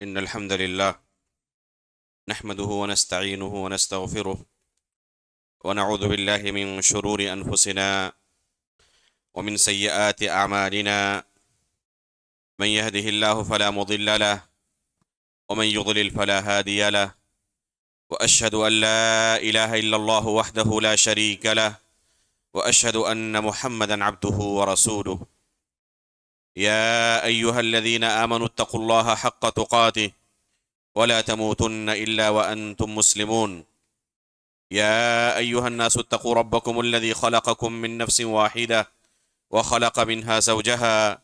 إن الحمد لله نحمده ونستعينه ونستغفره ونعوذ بالله من شرور أنفسنا ومن سيئات أعمالنا. من يهده الله فلا مضل له ومن يضلل فلا هادي له، وأشهد أن لا إله إلا الله وحده لا شريك له، وأشهد أن محمدا عبده ورسوله. يا أيها الذين آمنوا اتقوا الله حق تقاته ولا تموتن إلا وأنتم مسلمون. يا أيها الناس اتقوا ربكم الذي خلقكم من نفس واحدة وخلق منها زوجها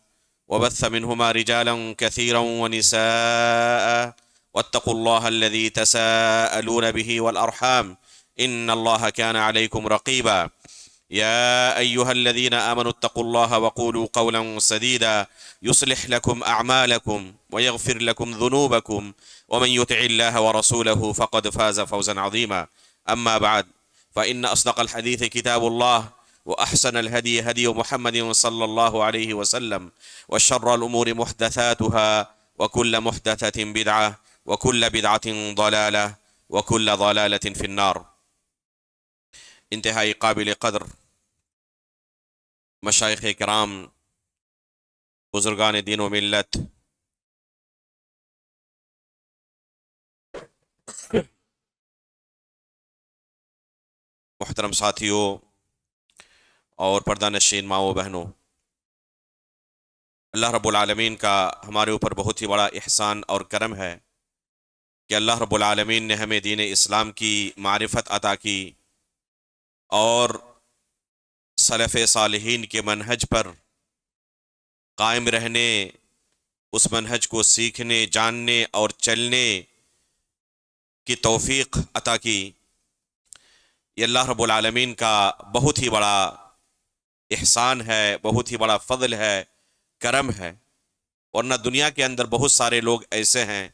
وبث منهما رجالا كثيرا ونساء، واتقوا الله الذي تساءلون به والأرحام إن الله كان عليكم رقيبا. يا أيها الذين آمنوا اتقوا الله وقولوا قولا سديدا يصلح لكم أعمالكم ويغفر لكم ذنوبكم، ومن يطع الله ورسوله فقد فاز فوزا عظيما. أما بعد، فإن أصدق الحديث كتاب الله، وأحسن الهدي هدي محمد صلى الله عليه وسلم، وشر الأمور محدثاتها، وكل محدثة بدعة، وكل بدعة ضلالة، وكل ضلالة في النار. انتہائی قابل قدر مشائخ کرام، بزرگان دین و ملت، محترم ساتھیوں اور پردہ نشین ماں و بہنوں، اللہ رب العالمین کا ہمارے اوپر بہت ہی بڑا احسان اور کرم ہے کہ اللہ رب العالمین نے ہمیں دین اسلام کی معرفت عطا کی اور سلف صالحین کے منہج پر قائم رہنے، اس منہج کو سیکھنے، جاننے اور چلنے کی توفیق عطا کی۔ یہ اللہ رب العالمین کا بہت ہی بڑا احسان ہے، بہت ہی بڑا فضل ہے، کرم ہے۔ ورنہ دنیا کے اندر بہت سارے لوگ ایسے ہیں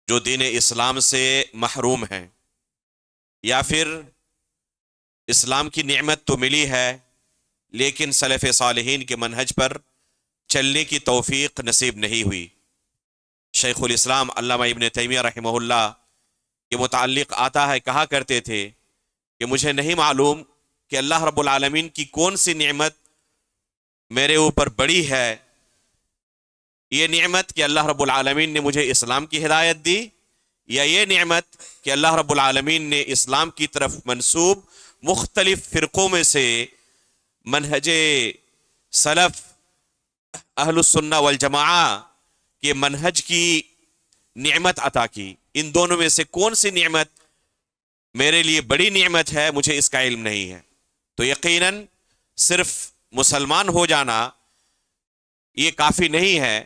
جو دین اسلام سے محروم ہیں، یا پھر اسلام کی نعمت تو ملی ہے لیکن سلف صالحین کے منہج پر چلنے کی توفیق نصیب نہیں ہوئی۔ شیخ الاسلام علامہ ابن تیمیہ رحمہ اللہ کے متعلق آتا ہے، کہا کرتے تھے کہ مجھے نہیں معلوم کہ اللہ رب العالمین کی کون سی نعمت میرے اوپر بڑی ہے، یہ نعمت کہ اللہ رب العالمین نے مجھے اسلام کی ہدایت دی، یا یہ نعمت کہ اللہ رب العالمین نے اسلام کی طرف منسوب مختلف فرقوں میں سے منہج سلف اہل السنہ والجماعہ کے منہج کی نعمت عطا کی۔ ان دونوں میں سے کون سی نعمت میرے لیے بڑی نعمت ہے، مجھے اس کا علم نہیں ہے۔ تو یقیناً صرف مسلمان ہو جانا یہ کافی نہیں ہے،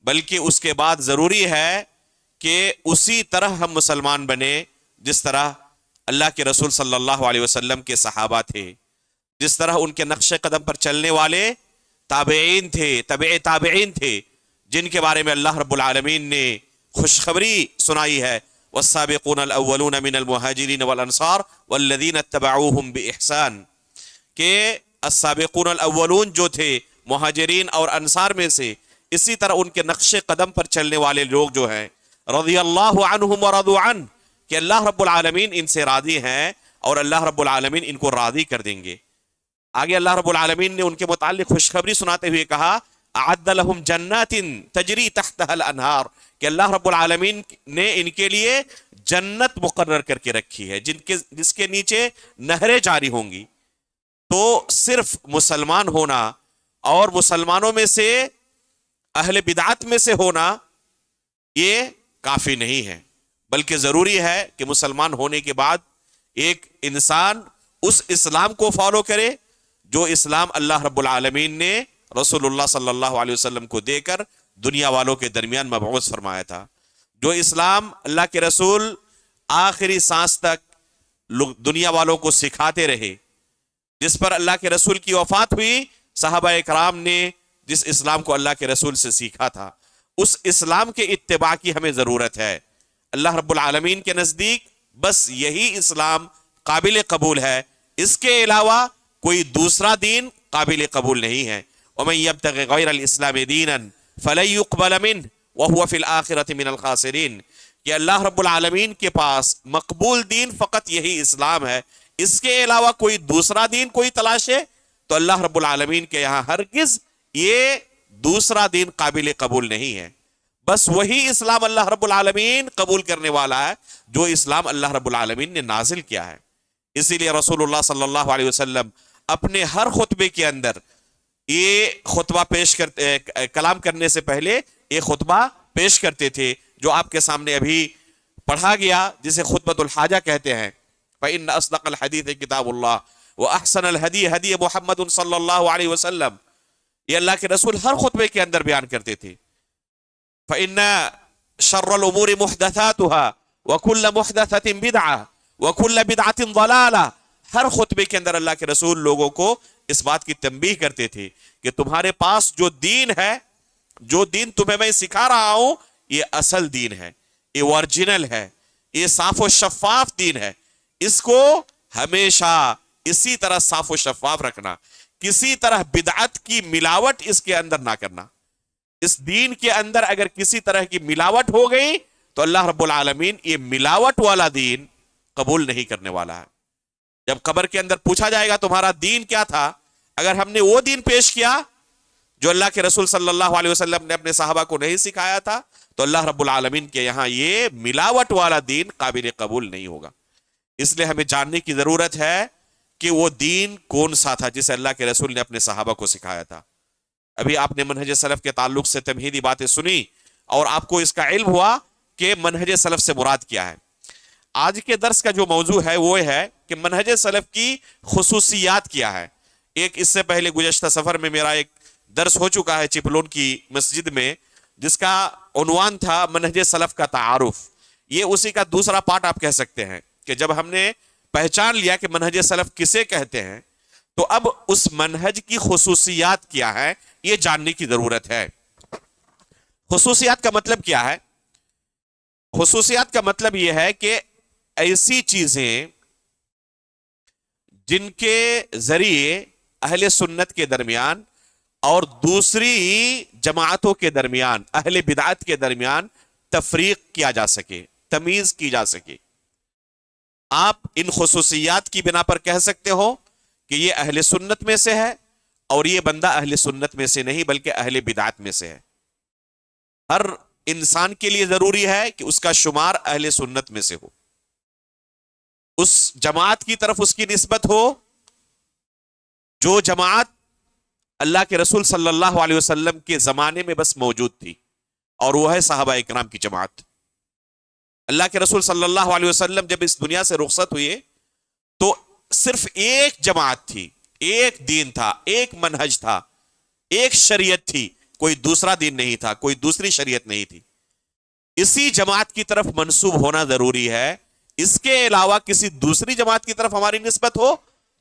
بلکہ اس کے بعد ضروری ہے کہ اسی طرح ہم مسلمان بنے جس طرح اللہ کے رسول صلی اللہ علیہ وسلم کے صحابہ تھے، جس طرح ان کے نقش قدم پر چلنے والے تابعین تھے، تبع تابعین تھے، جن کے بارے میں اللہ رب العالمین نے خوشخبری سنائی ہے، والسابقون الاولون من المہاجرین والانصار والذین اتبعوہم بإحسان، کہ السابقون الاولون جو تھے مہاجرین اور انصار میں سے، اسی طرح ان کے نقش قدم پر چلنے والے لوگ جو ہیں، رضی اللہ عنہم ورضوا عنہ، کہ اللہ رب العالمین ان سے راضی ہیں اور اللہ رب العالمین ان کو راضی کر دیں گے۔ آگے اللہ رب العالمین نے ان کے متعلق خوشخبری سناتے ہوئے کہا، اعد لهم جنات تجری تحتها الانہار، کہ اللہ رب العالمین نے ان کے لیے جنت مقرر کر کے رکھی ہے جس کے نیچے نہریں جاری ہوں گی۔ تو صرف مسلمان ہونا اور مسلمانوں میں سے اہل بدعت میں سے ہونا یہ کافی نہیں ہے، بلکہ ضروری ہے کہ مسلمان ہونے کے بعد ایک انسان اس اسلام کو فالو کرے جو اسلام اللہ رب العالمین نے رسول اللہ صلی اللہ علیہ وسلم کو دے کر دنیا والوں کے درمیان مبعوث فرمایا تھا، جو اسلام اللہ کے رسول آخری سانس تک دنیا والوں کو سکھاتے رہے، جس پر اللہ کے رسول کی وفات ہوئی، صحابہ کرام نے جس اسلام کو اللہ کے رسول سے سیکھا تھا، اس اسلام کے اتباع کی ہمیں ضرورت ہے۔ اللہ رب العالمین کے نزدیک بس یہی اسلام قابل قبول ہے، اس کے علاوہ کوئی دوسرا دین قابل قبول نہیں ہے۔ وَمَن يَبْتَغِ غَيْرَ الْإِسْلَامِ دِينًا فَلَن يُقْبَلَ مِنْهُ وَهُوَ فِي الْآخِرَةِ مِنَ الْخَاسِرِينَ، کہ اللہ رب العالمین کے پاس مقبول دین فقط یہی اسلام ہے، اس کے علاوہ کوئی دوسرا دین کوئی تلاشے تو اللہ رب العالمین کے یہاں ہرگز یہ دوسرا دین قابل قبول نہیں ہے، بس وہی اسلام اللہ رب العالمین قبول کرنے والا ہے جو اسلام اللہ رب العالمین نے نازل کیا ہے۔ اسی لیے رسول اللہ صلی اللہ علیہ وسلم اپنے ہر خطبے کے اندر یہ خطبہ کلام کرنے سے پہلے یہ خطبہ پیش کرتے تھے جو آپ کے سامنے ابھی پڑھا گیا، جسے خطبۃ الحاجہ کہتے ہیں۔ فإن أصدق الحديث كتاب الله وأحسن الهدي هدي محمد صلی اللہ علیہ وسلم، یہ اللہ کے رسول ہر خطبے کے اندر بیان کرتے تھے۔ فإن شر الأمور محدثاتها وكل محدثة بدعة وكل بدعة ضلالة، ہر خطبے کے اندر اللہ کے رسول لوگوں کو اس بات کی تنبیہ کرتے تھے کہ تمہارے پاس جو دین ہے، جو دین تمہیں میں سکھا رہا ہوں، یہ اصل دین ہے، یہ اوریجنل ہے، یہ صاف و شفاف دین ہے، اس کو ہمیشہ اسی طرح صاف و شفاف رکھنا، کسی طرح بدعت کی ملاوٹ اس کے اندر نہ کرنا۔ اس دین کے اندر اگر کسی طرح کی ملاوٹ ہو گئی تو اللہ رب العالمین یہ ملاوٹ والا دین قبول نہیں کرنے والا ہے۔ جب قبر کے اندر پوچھا جائے گا تمہارا دین کیا تھا، اگر ہم نے وہ دین پیش کیا جو اللہ کے رسول صلی اللہ علیہ وسلم نے اپنے صحابہ کو نہیں سکھایا تھا، تو اللہ رب العالمین کے یہاں یہ ملاوٹ والا دین قابل قبول نہیں ہوگا۔ اس لیے ہمیں جاننے کی ضرورت ہے کہ وہ دین کون سا تھا جسے اللہ کے رسول نے اپنے صحابہ کو سکھایا تھا۔ ابھی آپ نے منہج سلف کے تعلق سے تمہیدی باتیں سنی اور آپ کو اس کا علم ہوا کہ منہج سلف سے مراد کیا ہے۔ آج کے درس کا جو موضوع ہے وہ ہے کہ منہج سلف کی خصوصیات کیا ہے۔ ایک اس سے پہلے گزشتہ سفر میں میرا ایک درس ہو چکا ہے چپلون کی مسجد میں، جس کا عنوان تھا منہج سلف کا تعارف۔ یہ اسی کا دوسرا پارٹ آپ کہہ سکتے ہیں کہ جب ہم نے پہچان لیا کہ منہج سلف کسے کہتے ہیں تو اب اس منہج کی خصوصیات کیا ہے یہ جاننے کی ضرورت ہے۔ خصوصیات کا مطلب کیا ہے؟ خصوصیات کا مطلب یہ ہے کہ ایسی چیزیں جن کے ذریعے اہل سنت کے درمیان اور دوسری جماعتوں کے درمیان، اہل بدعت کے درمیان تفریق کیا جا سکے، تمیز کی جا سکے۔ آپ ان خصوصیات کی بنا پر کہہ سکتے ہو کہ یہ اہل سنت میں سے ہے اور یہ بندہ اہل سنت میں سے نہیں بلکہ اہل بدعت میں سے ہے۔ ہر انسان کے لیے ضروری ہے کہ اس کا شمار اہل سنت میں سے ہو، اس جماعت کی طرف اس کی نسبت ہو جو جماعت اللہ کے رسول صلی اللہ علیہ وسلم کے زمانے میں بس موجود تھی، اور وہ ہے صحابہ اکرام کی جماعت۔ اللہ کے رسول صلی اللہ علیہ وسلم جب اس دنیا سے رخصت ہوئے تو صرف ایک جماعت تھی، ایک دین تھا، ایک منہج تھا، ایک شریعت تھی، کوئی دوسرا دین نہیں تھا، کوئی دوسری شریعت نہیں تھی۔ اسی جماعت کی طرف منسوب ہونا ضروری ہے، اس کے علاوہ کسی دوسری جماعت کی طرف ہماری نسبت ہو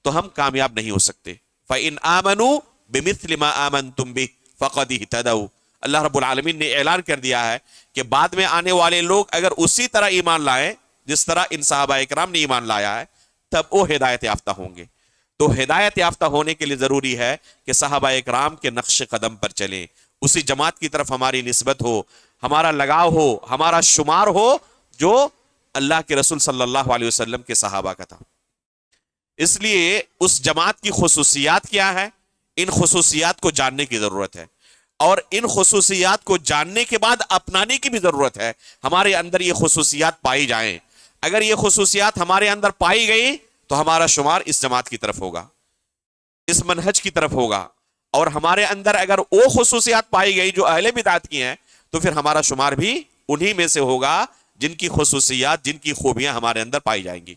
تو ہم کامیاب نہیں ہو سکتے۔ فَإِنْ آمَنُوا بِمِثْلِ مَا آمَنْتُمْ بِهِ فَقَدِ اهْتَدَوْا، اللہ رب العالمین نے اعلان کر دیا ہے کہ بعد میں آنے والے لوگ اگر اسی طرح ایمان لائیں جس طرح ان صحابہ اکرام نے ایمان لایا ہے تب وہ ہدایت یافتہ ہوں گے۔ تو ہدایت یافتہ ہونے کے لیے ضروری ہے کہ صحابہ اکرام کے نقش قدم پر چلیں، اسی جماعت کی طرف ہماری نسبت ہو، ہمارا لگاؤ ہو، ہمارا شمار ہو جو اللہ کے رسول صلی اللہ علیہ وسلم کے صحابہ کا تھا۔ اس لیے اس جماعت کی خصوصیات کیا ہے، ان خصوصیات کو جاننے کی ضرورت ہے، اور ان خصوصیات کو جاننے کے بعد اپنانے کی بھی ضرورت ہے۔ ہمارے اندر یہ خصوصیات پائی جائیں، اگر یہ خصوصیات ہمارے اندر پائی گئی تو ہمارا شمار اس جماعت کی طرف ہوگا، اس منہج کی طرف ہوگا، اور ہمارے اندر اگر وہ خصوصیات پائی گئی جو اہل بدعت کی ہیں تو پھر ہمارا شمار بھی انہی میں سے ہوگا جن کی خصوصیات، جن کی خوبیاں ہمارے اندر پائی جائیں گی۔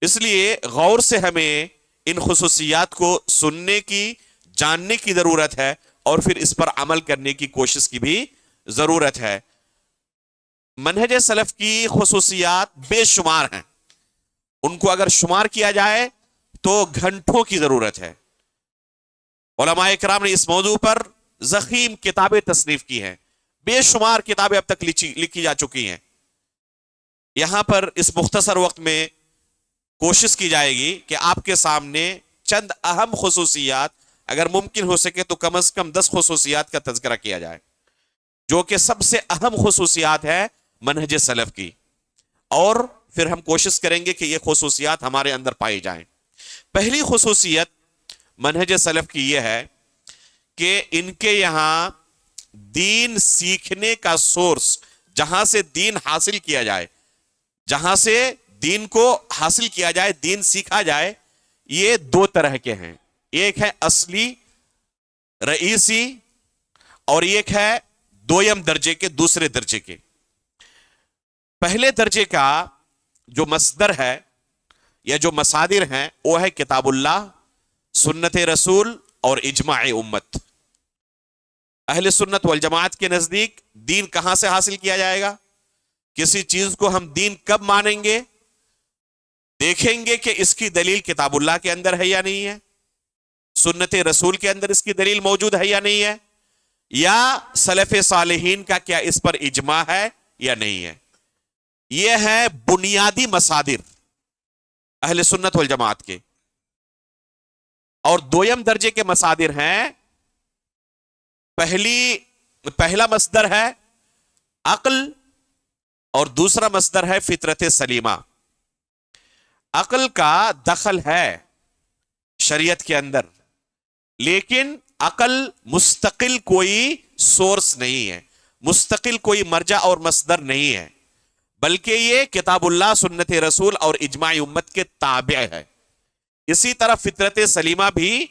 اس لیے غور سے ہمیں ان خصوصیات کو سننے کی، جاننے کی ضرورت ہے، اور پھر اس پر عمل کرنے کی کوشش کی بھی ضرورت ہے۔ منہج سلف کی خصوصیات بے شمار ہیں، ان کو اگر شمار کیا جائے تو گھنٹوں کی ضرورت ہے۔ علماء اکرام نے اس موضوع پر ضخیم کتابیں تصنیف کی ہیں، بے شمار کتابیں اب تک لکھی جا چکی ہیں۔ یہاں پر اس مختصر وقت میں کوشش کی جائے گی کہ آپ کے سامنے چند اہم خصوصیات، اگر ممکن ہو سکے تو کم از کم 10 خصوصیات کا تذکرہ کیا جائے۔ جو کہ سب سے اہم خصوصیات ہے منہج سلف کی، اور پھر ہم کوشش کریں گے کہ یہ خصوصیات ہمارے اندر پائی جائیں۔ پہلی خصوصیت منہج سلف کی یہ ہے کہ ان کے یہاں دین سیکھنے کا سورس، جہاں سے دین حاصل کیا جائے، جہاں سے دین کو حاصل کیا جائے، دین سیکھا جائے، یہ دو طرح کے ہیں۔ ایک ہے اصلی رئیسی، اور ایک ہے دویم درجے کے، دوسرے درجے کے۔ پہلے درجے کا جو مصدر ہے یا جو مصادر ہیں وہ ہے کتاب اللہ، سنت رسول اور اجماع امت۔ اہل سنت والجماعت کے نزدیک دین کہاں سے حاصل کیا جائے گا؟ کسی چیز کو ہم دین کب مانیں گے؟ دیکھیں گے کہ اس کی دلیل کتاب اللہ کے اندر ہے یا نہیں ہے، سنت رسول کے اندر اس کی دلیل موجود ہے یا نہیں ہے، یا سلف صالحین کا کیا اس پر اجماع ہے یا نہیں ہے۔ یہ ہے بنیادی مصادر اہل سنت والجماعت کے۔ اور دویم درجے کے مصادر ہیں، پہلا مصدر ہے عقل اور دوسرا مصدر ہے فطرت سلیمہ۔ عقل کا دخل ہے شریعت کے اندر، لیکن عقل مستقل کوئی سورس نہیں ہے، مستقل کوئی مرجع اور مصدر نہیں ہے، بلکہ یہ کتاب اللہ، سنت رسول اور اجماع امت کے تابع ہے۔ اسی طرح فطرت سلیمہ بھی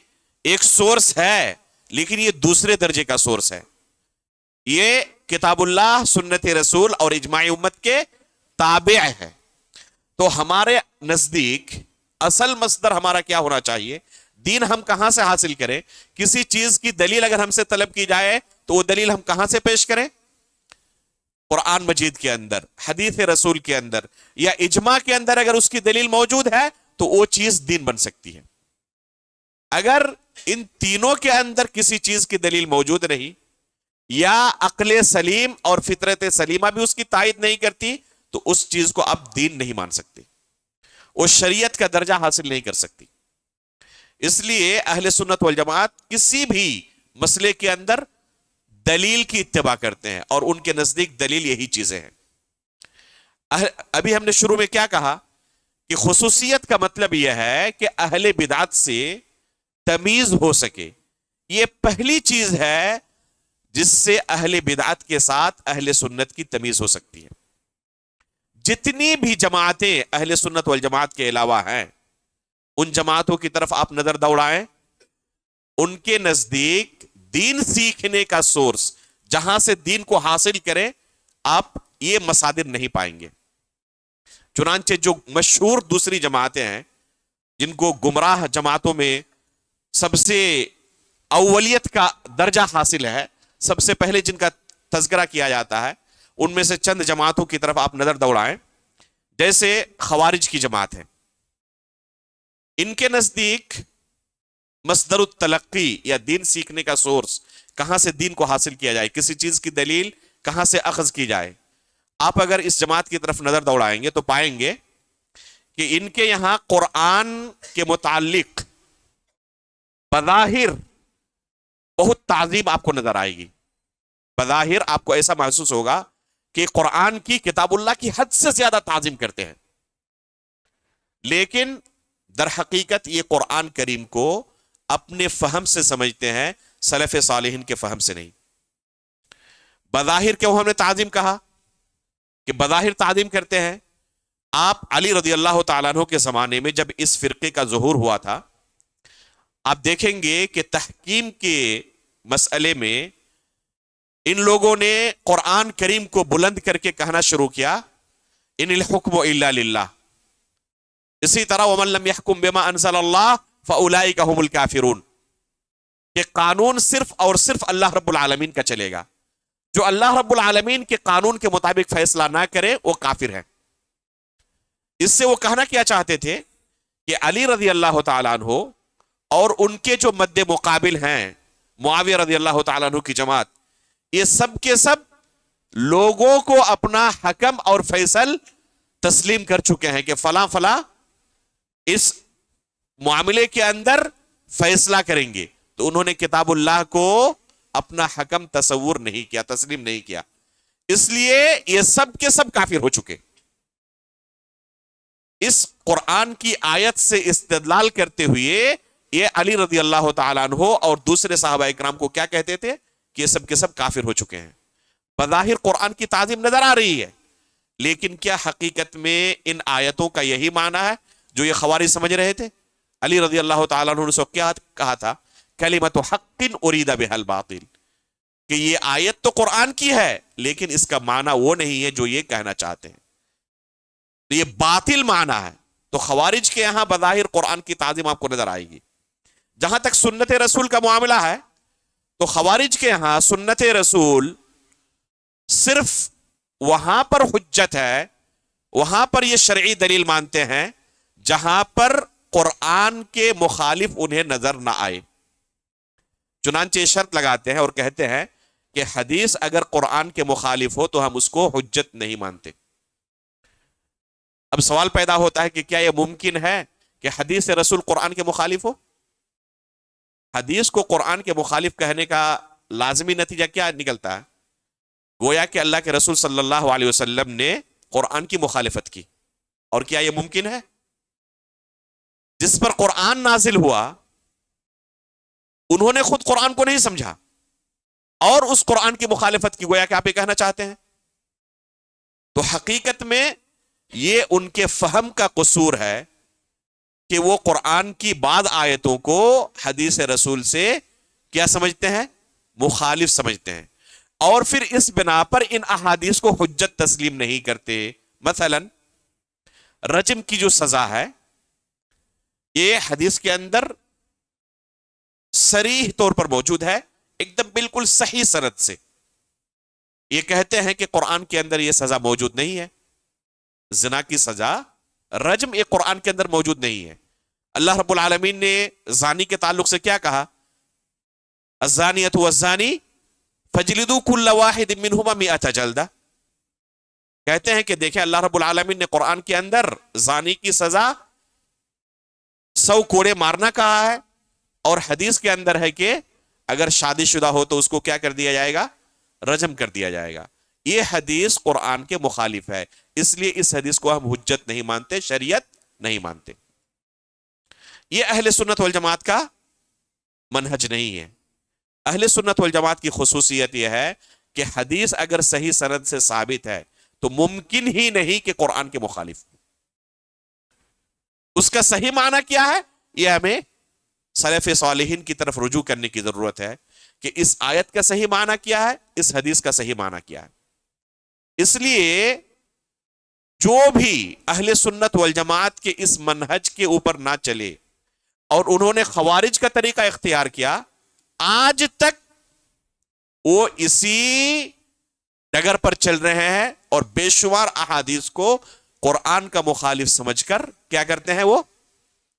ایک سورس ہے، لیکن یہ دوسرے درجے کا سورس ہے، یہ کتاب اللہ، سنت رسول اور اجماع امت کے تابع ہے۔ تو ہمارے نزدیک اصل مصدر ہمارا کیا ہونا چاہیے؟ دین ہم کہاں سے حاصل کریں؟ کسی چیز کی دلیل اگر ہم سے طلب کی جائے تو وہ دلیل ہم کہاں سے پیش کریں؟ قرآن مجید کے اندر، حدیث رسول کے اندر، یا اجماع کے اندر اگر اس کی دلیل موجود ہے تو وہ چیز دین بن سکتی ہے۔ اگر ان تینوں کے اندر کسی چیز کی دلیل موجود نہیں، یا عقل سلیم اور فطرت سلیمہ بھی اس کی تائید نہیں کرتی، تو اس چیز کو آپ دین نہیں مان سکتے، وہ شریعت کا درجہ حاصل نہیں کر سکتی۔ اس لیے اہل سنت والجماعت کسی بھی مسئلے کے اندر دلیل کی اتباع کرتے ہیں، اور ان کے نزدیک دلیل یہی چیزیں ہیں۔ ابھی ہم نے شروع میں کیا کہا کہ خصوصیت کا مطلب یہ ہے کہ اہل بدعت سے تمیز ہو سکے۔ یہ پہلی چیز ہے جس سے اہل بدعت کے ساتھ اہل سنت کی تمیز ہو سکتی ہے۔ جتنی بھی جماعتیں اہل سنت والجماعت کے علاوہ ہیں، ان جماعتوں کی طرف آپ نظر دوڑائیں، ان کے نزدیک دین سیکھنے کا سورس، جہاں سے دین کو حاصل کریں، آپ یہ مصادر نہیں پائیں گے۔ چنانچہ جو مشہور دوسری جماعتیں ہیں، جن کو گمراہ جماعتوں میں سب سے اولیت کا درجہ حاصل ہے، سب سے پہلے جن کا تذکرہ کیا جاتا ہے، ان میں سے چند جماعتوں کی طرف آپ نظر دوڑائیں۔ جیسے خوارج کی جماعت ہے، ان کے نزدیک مصدر التلقی یا دین سیکھنے کا سورس، کہاں سے دین کو حاصل کیا جائے، کسی چیز کی دلیل کہاں سے اخذ کی جائے، آپ اگر اس جماعت کی طرف نظر دوڑائیں گے تو پائیں گے کہ ان کے یہاں قرآن کے متعلق بظاہر بہت تعظیم آپ کو نظر آئے گی۔ بظاہر آپ کو ایسا محسوس ہوگا کہ قرآن کی، کتاب اللہ کی حد سے زیادہ تعظیم کرتے ہیں، لیکن در حقیقت یہ قرآن کریم کو اپنے فہم سے سمجھتے ہیں، سلف صالحین کے فہم سے نہیں۔ بظاہر کیوں ہم نے تعظیم کہا کہ بظاہر تعظیم کرتے ہیں؟ آپ علی رضی اللہ تعالیٰ عنہ کے زمانے میں جب اس فرقے کا ظہور ہوا تھا، آپ دیکھیں گے کہ تحکیم کے مسئلے میں ان لوگوں نے قرآن کریم کو بلند کر کے کہنا شروع کیا، ان الحکم الا للہ۔ اسی طرح ومن لم يحكم بما انزل اللہ فاولئک هم الکافرون، کہ قانون صرف اور صرف اللہ رب العالمین کا چلے گا، جو اللہ رب العالمین کے قانون کے مطابق فیصلہ نہ کرے وہ کافر ہے۔ اس سے وہ کہنا کیا چاہتے تھے کہ علی رضی اللہ تعالیٰ عنہ اور ان کے جو مد مقابل ہیں معاویہ رضی اللہ تعالیٰ عنہ کی جماعت، یہ سب کے سب لوگوں کو اپنا حکم اور فیصل تسلیم کر چکے ہیں کہ فلاں فلاں اس معاملے کے اندر فیصلہ کریں گے، تو انہوں نے کتاب اللہ کو اپنا حکم تصور نہیں کیا، تسلیم نہیں کیا، اس لیے یہ سب کے سب کافر ہو چکے۔ اس قرآن کی آیت سے استدلال کرتے ہوئے یہ علی رضی اللہ تعالیٰ عنہ اور دوسرے صحابہ اکرام کو کیا کہتے تھے کہ یہ سب کے سب کافر ہو چکے ہیں۔ بظاہر قرآن کی تعظیم نظر آ رہی ہے، لیکن کیا حقیقت میں ان آیتوں کا یہی معنی ہے جو یہ خوارج سمجھ رہے تھے؟ علی رضی اللہ تعالیٰ عنہ نے سو کیا کہا تھا؟ کلمۃ حق ارید بها الباطل، کہ یہ آیت تو قرآن کی ہے لیکن اس کا معنی وہ نہیں ہے جو یہ کہنا چاہتے ہیں، یہ باطل معنی ہے۔ تو خوارج کے یہاں بظاہر قرآن کی تعظیم آپ کو نظر آئے گی۔ جہاں تک سنت رسول کا معاملہ ہے تو خوارج کے یہاں سنت رسول صرف وہاں پر حجت ہے، وہاں پر یہ شرعی دلیل مانتے ہیں جہاں پر قرآن کے مخالف انہیں نظر نہ آئے۔ چنانچہ یہ شرط لگاتے ہیں اور کہتے ہیں کہ حدیث اگر قرآن کے مخالف ہو تو ہم اس کو حجت نہیں مانتے۔ اب سوال پیدا ہوتا ہے کہ کیا یہ ممکن ہے کہ حدیث رسول قرآن کے مخالف ہو؟ حدیث کو قرآن کے مخالف کہنے کا لازمی نتیجہ کیا نکلتا ہے؟ گویا کہ اللہ کے رسول صلی اللہ علیہ وسلم نے قرآن کی مخالفت کی۔ اور کیا یہ ممکن ہے؟ جس پر قرآن نازل ہوا انہوں نے خود قرآن کو نہیں سمجھا اور اس قرآن کی مخالفت کی، گویا کہ آپ یہ کہنا چاہتے ہیں؟ تو حقیقت میں یہ ان کے فہم کا قصور ہے کہ وہ قرآن کی بعض آیتوں کو حدیث رسول سے کیا سمجھتے ہیں؟ مخالف سمجھتے ہیں، اور پھر اس بنا پر ان احادیث کو حجت تسلیم نہیں کرتے۔ مثلا رجم کی جو سزا ہے یہ حدیث کے اندر صریح طور پر موجود ہے، ایک دم بالکل صحیح سند سے۔ یہ کہتے ہیں کہ قرآن کے اندر یہ سزا موجود نہیں ہے، زنا کی سزا رجم یہ قرآن کے اندر موجود نہیں ہے۔ اللہ رب العالمین نے زانی کے تعلق سے کیا کہا؟ الزانیۃ والزانی فجلدوا کل واحد منہما مئۃ جلدہ۔ کہتے ہیں کہ دیکھیں اللہ رب العالمین نے قرآن کے اندر زانی کی سزا 100 کوڑے مارنا کہا ہے، اور حدیث کے اندر ہے کہ اگر شادی شدہ ہو تو اس کو کیا کر دیا جائے گا؟ رجم کر دیا جائے گا۔ یہ حدیث قرآن کے مخالف ہے، اس لیے اس حدیث کو ہم حجت نہیں مانتے، شریعت نہیں مانتے۔ یہ اہل سنت والجماعت کا منہج نہیں ہے۔ اہل سنت والجماعت کی خصوصیت یہ ہے کہ حدیث اگر صحیح سند سے ثابت ہے تو ممکن ہی نہیں کہ قرآن کے مخالف ہو۔ اس کا صحیح معنی کیا ہے یہ ہمیں سلف صالحین کی طرف رجوع کرنے کی ضرورت ہے کہ اس آیت کا صحیح معنی کیا ہے، اس حدیث کا صحیح معنی کیا ہے۔ اس لیے جو بھی اہل سنت والجماعت کے اس منہج کے اوپر نہ چلے اور انہوں نے خوارج کا طریقہ اختیار کیا، آج تک وہ اسی ڈگر پر چل رہے ہیں اور بے شمار احادیث کو قرآن کا مخالف سمجھ کر کیا کرتے ہیں؟ وہ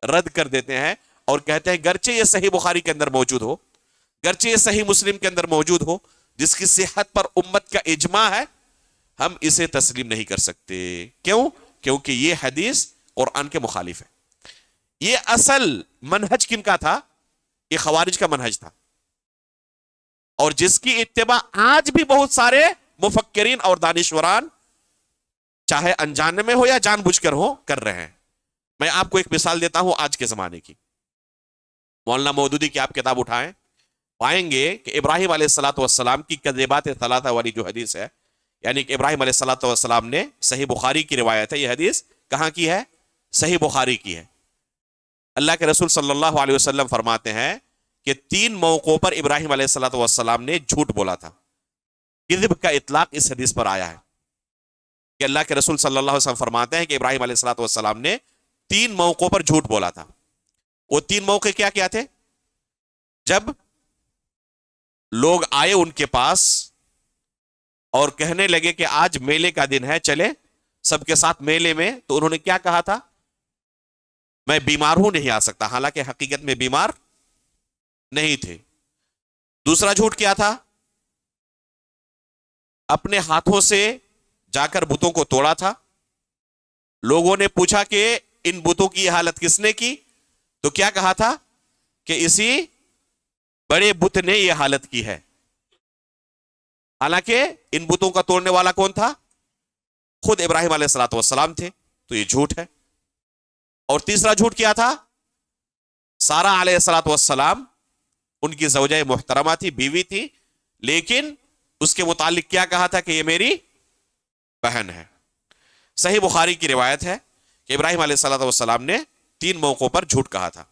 رد کر دیتے ہیں اور کہتے ہیں گرچہ یہ صحیح بخاری کے اندر موجود ہو، گرچہ یہ صحیح مسلم کے اندر موجود ہو، جس کی صحت پر امت کا اجماع ہے، ہم اسے تسلیم نہیں کر سکتے۔ کیوں؟ کیونکہ یہ حدیث قرآن کے مخالف ہے۔ یہ اصل منہج کن کا تھا؟ یہ خوارج کا منہج تھا، اور جس کی اتباع آج بھی بہت سارے مفکرین اور دانشوران چاہے انجانے میں ہو یا جان بوجھ کر ہو کر رہے ہیں۔ میں آپ کو ایک مثال دیتا ہوں آج کے زمانے کی۔ مولانا مودودی کی آپ کتاب اٹھائیں، پائیں گے کہ ابراہیم علیہ الصلوۃ والسلام کی کذبات ثلاثہ والی جو حدیث ہے، یعنی کہ ابراہیم علیہ الصلوۃ والسلام نے، صحیح بخاری کی روایت ہے، یہ حدیث کہاں کی ہے؟ صحیح بخاری کی ہے۔ اللہ کے رسول صلی اللہ علیہ وسلم فرماتے ہیں کہ 3 موقعوں پر ابراہیم علیہ الصلوۃ والسلام نے جھوٹ بولا تھا۔ کذب کا اطلاق اس حدیث پر آیا ہے کہ اللہ کے رسول صلی اللہ علیہ وسلم فرماتے ہیں کہ ابراہیم علیہ الصلوۃ والسلام نے 3 موقعوں پر جھوٹ بولا تھا۔ وہ 3 موقع کیا کیا تھے؟ جب لوگ آئے ان کے پاس اور کہنے لگے کہ آج میلے کا دن ہے، چلے سب کے ساتھ میلے میں، تو انہوں نے کیا کہا تھا؟ میں بیمار ہوں، نہیں آ سکتا، حالانکہ حقیقت میں بیمار نہیں تھے۔ دوسرا جھوٹ کیا تھا؟ اپنے ہاتھوں سے جا کر بتوں کو توڑا تھا۔ لوگوں نے پوچھا کہ ان بتوں کی حالت کس نے کی؟ تو کیا کہا تھا کہ اسی بڑے بت نے یہ حالت کی ہے۔ حالانکہ ان بتوں کا توڑنے والا کون تھا؟ خود ابراہیم علیہ الصلوۃ والسلام تھے. تو یہ جھوٹ ہے. اور تیسرا جھوٹ کیا تھا؟ سارہ علیہ الصلوۃ والسلام ان کی زوجہ محترمہ تھی، بیوی تھی، لیکن اس کے متعلق کیا کہا تھا کہ یہ میری بہن ہے. صحیح بخاری کی روایت ہے کہ ابراہیم علیہ الصلوۃ والسلام نے 3 موقعوں پر جھوٹ کہا تھا.